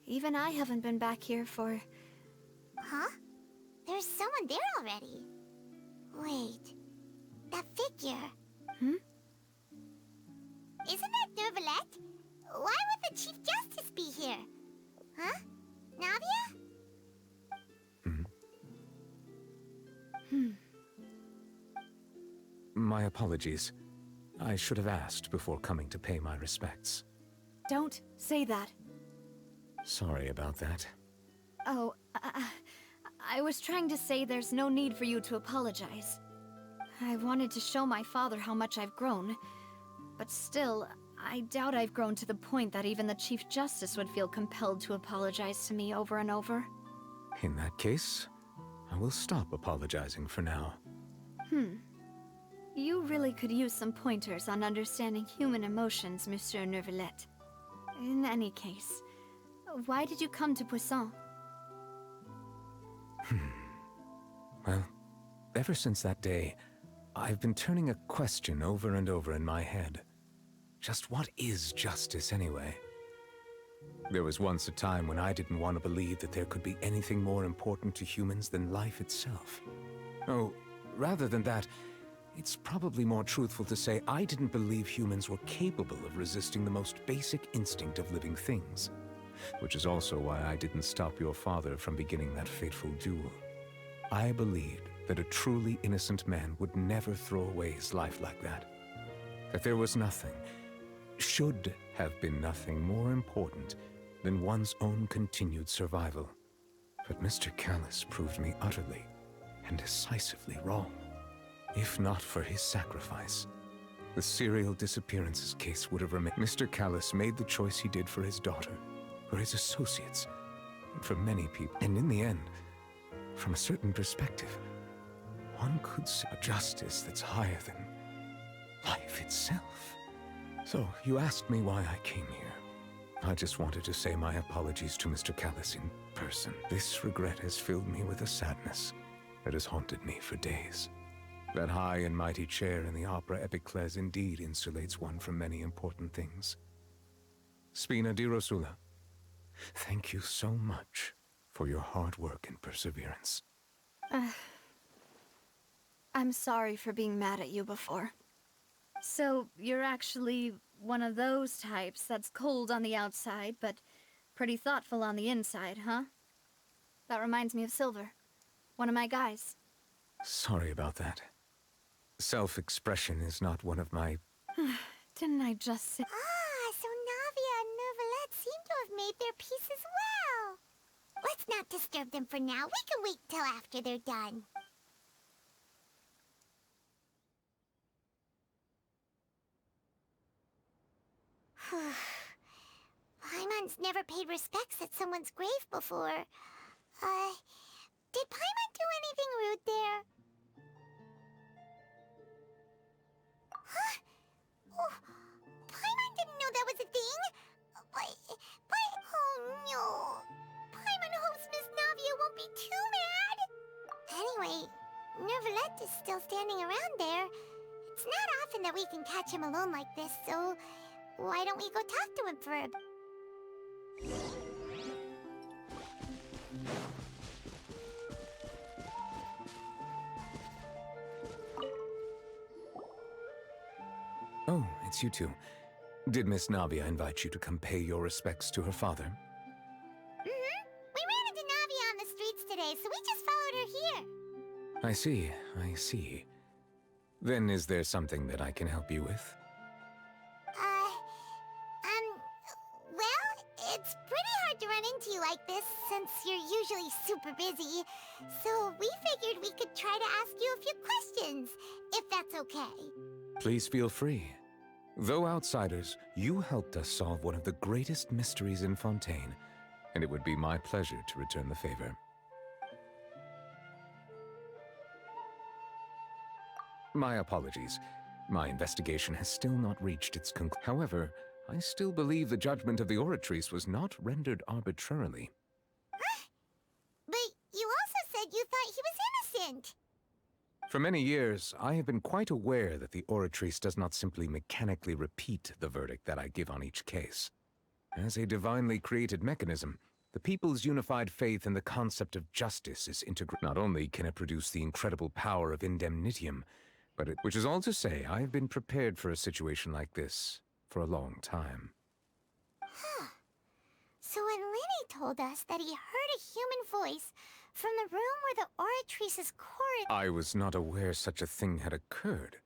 even I haven't been back here for... Huh? There's someone there already. Wait, that figure. Isn't that Neuvillette? Why would the Chief Justice be here? Huh? Navia? My apologies. I should have asked before coming to pay my respects. Don't say that. Sorry about that. Oh, I was trying to say there's no need for you to apologize. I wanted to show my father how much I've grown, but still, I doubt I've grown to the point that even the Chief Justice would feel compelled to apologize to me over and over. In that case, I will stop apologizing for now. You really could use some pointers on understanding human emotions, Monsieur Neuvillette. In any case, why did you come to Poisson? Well, ever since that day, I've been turning a question over and over in my head. Just what is justice, anyway? There was once a time when I didn't want to believe that there could be anything more important to humans than life itself. Oh, rather than that, it's probably more truthful to say I didn't believe humans were capable of resisting the most basic instinct of living things. Which is also why I didn't stop your father from beginning that fateful duel. I believed that a truly innocent man would never throw away his life like that. That there was nothing, should have been nothing more important than one's own continued survival. But Mr. Callus proved me utterly and decisively wrong. If not for his sacrifice, the serial disappearances case would have remained. Mr. Callus made the choice he did for his daughter, for his associates, and for many people. And in the end, from a certain perspective, one could see a justice that's higher than life itself. So, you asked me why I came here. I just wanted to say my apologies to Mr. Callus in person. This regret has filled me with a sadness that has haunted me for days. That high and mighty chair in the opera Epicles indeed insulates one from many important things. Spina di Rosula, thank you so much for your hard work and perseverance. I'm sorry for being mad at you before. So, you're actually one of those types that's cold on the outside, but pretty thoughtful on the inside, huh? That reminds me of Silver, one of my guys. Sorry about that. Self-expression is not one of my... Didn't I just say... Ah, so Navia and Neuvillette seem to have made their peace as well. Let's not disturb them for now. We can wait till after they're done. Paimon's never paid respects at someone's grave before. Did Paimon do anything rude there? Huh? Oh, Paimon didn't know that was a thing. Oh no. Paimon hopes Miss Navia won't be too mad. Anyway, Neuvillette is still standing around there. It's not often that we can catch him alone like this, so why don't we go talk to him for a... Oh, it's you two. Did Miss Navia invite you to come pay your respects to her father? We ran into Navia on the streets today, so we just followed her here. I see. Then is there something that I can help you with? Well, it's pretty hard to run into you like this, since you're usually super busy. So we figured we could try to ask you a few questions, if that's okay. Please feel free. Though outsiders, you helped us solve one of the greatest mysteries in Fontaine, and it would be my pleasure to return the favor. My apologies. My investigation has still not reached its conclusion. However, I still believe the judgment of the Oratrice was not rendered arbitrarily. But you also said you thought he was innocent. For many years, I have been quite aware that the Oratrice does not simply mechanically repeat the verdict that I give on each case. As a divinely created mechanism, the people's unified faith in the concept of justice is integral. Not only can it produce the incredible power of indemnitium, but which is all to say, I have been prepared for a situation like this for a long time. So when Lenny told us that he heard a human voice from the room where the Oratrice's court... I was not aware such a thing had occurred.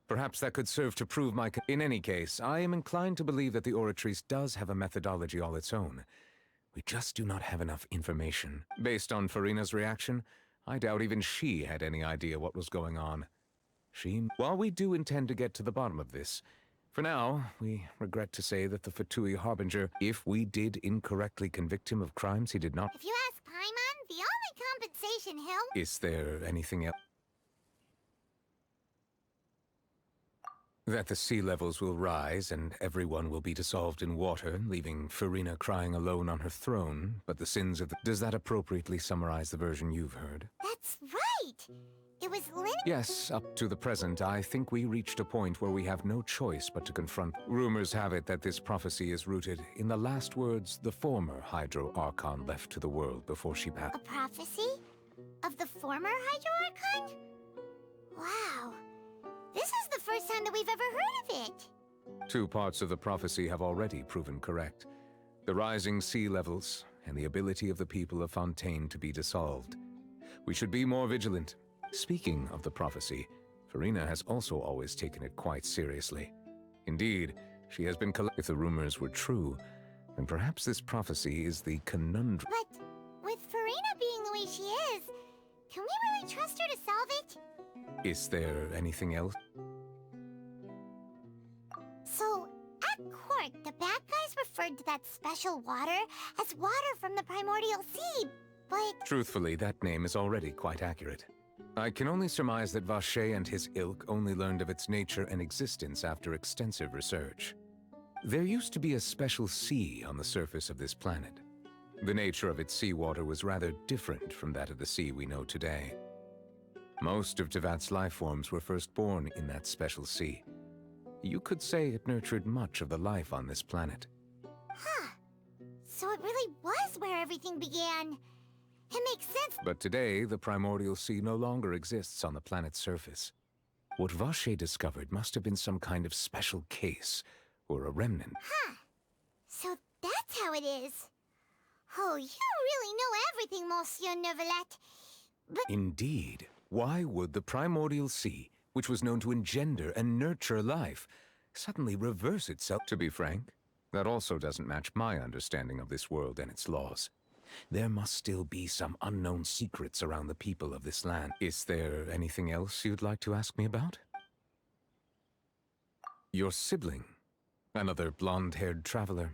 Perhaps that could serve to prove my... In any case, I am inclined to believe that the Oratrice does have a methodology all its own. We just do not have enough information. Based on Farina's reaction, I doubt even she had any idea what was going on. While we do intend to get to the bottom of this, for now, we regret to say that the Fatui Harbinger, if we did incorrectly convict him of crimes he did not... If you ask Paimon, the only compensation he'll... Is there anything else? That the sea levels will rise and everyone will be dissolved in water, leaving Farina crying alone on her throne, but the sins of the... Does that appropriately summarize the version you've heard? That's right! It was Lin. Yes, up to the present, I think we reached a point where we have no choice but to confront. Rumors have it that this prophecy is rooted in the last words the former Hydro Archon left to the world before she passed. A prophecy? Of the former Hydro Archon? Wow. This is the first time that we've ever heard of it. 2 parts of the prophecy have already proven correct. The rising sea levels and the ability of the people of Fontaine to be dissolved. We should be more vigilant. Speaking of the prophecy, Farina has also always taken it quite seriously. Indeed, she has been if the rumors were true, then perhaps this prophecy is the conundrum. But with Farina being the way she is, can we really trust her to solve it? Is there anything else? So, at court, the bad guys referred to that special water as water from the primordial sea, but... Truthfully, that name is already quite accurate. I can only surmise that Vacher and his ilk only learned of its nature and existence after extensive research. There used to be a special sea on the surface of this planet. The nature of its seawater was rather different from that of the sea we know today. Most of Tevat's life forms were first born in that special sea. You could say it nurtured much of the life on this planet. Huh. So it really was where everything began. It makes sense. But today, the primordial sea no longer exists on the planet's surface. What Vacher discovered must have been some kind of special case, or a remnant. Huh. So that's how it is. Oh, you really know everything, Monsieur Neuvillette. But... Indeed. Why would the primordial sea, which was known to engender and nurture life, suddenly reverse itself? To be frank, that also doesn't match my understanding of this world and its laws. There must still be some unknown secrets around the people of this land. Is there anything else you'd like to ask me about? Your sibling, another blonde-haired traveler.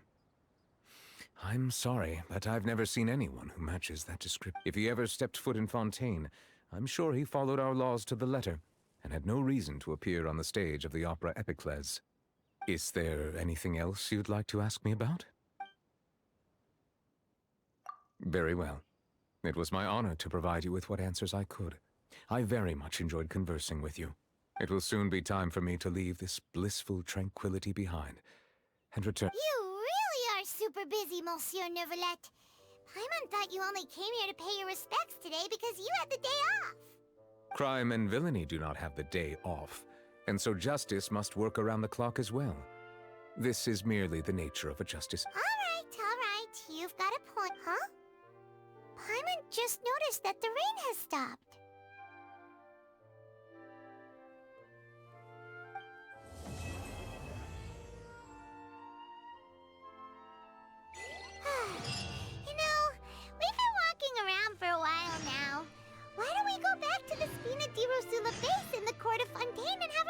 I'm sorry, but I've never seen anyone who matches that description. If he ever stepped foot in Fontaine, I'm sure he followed our laws to the letter, and had no reason to appear on the stage of the opera Epiclese. Is there anything else you'd like to ask me about? Very well. It was my honor to provide you with what answers I could. I very much enjoyed conversing with you. It will soon be time for me to leave this blissful tranquility behind and return. You really are super busy, Monsieur Neuvillette. Paimon thought you only came here to pay your respects today because you had the day off. Crime and villainy do not have the day off, and so justice must work around the clock as well. This is merely the nature of a justice. All right. You've got a point, huh? Paimon just noticed that the rain has stopped. You know, we've been walking around for a while now. Why don't we go back to the Spina di Rosula base in the court of Fontaine and have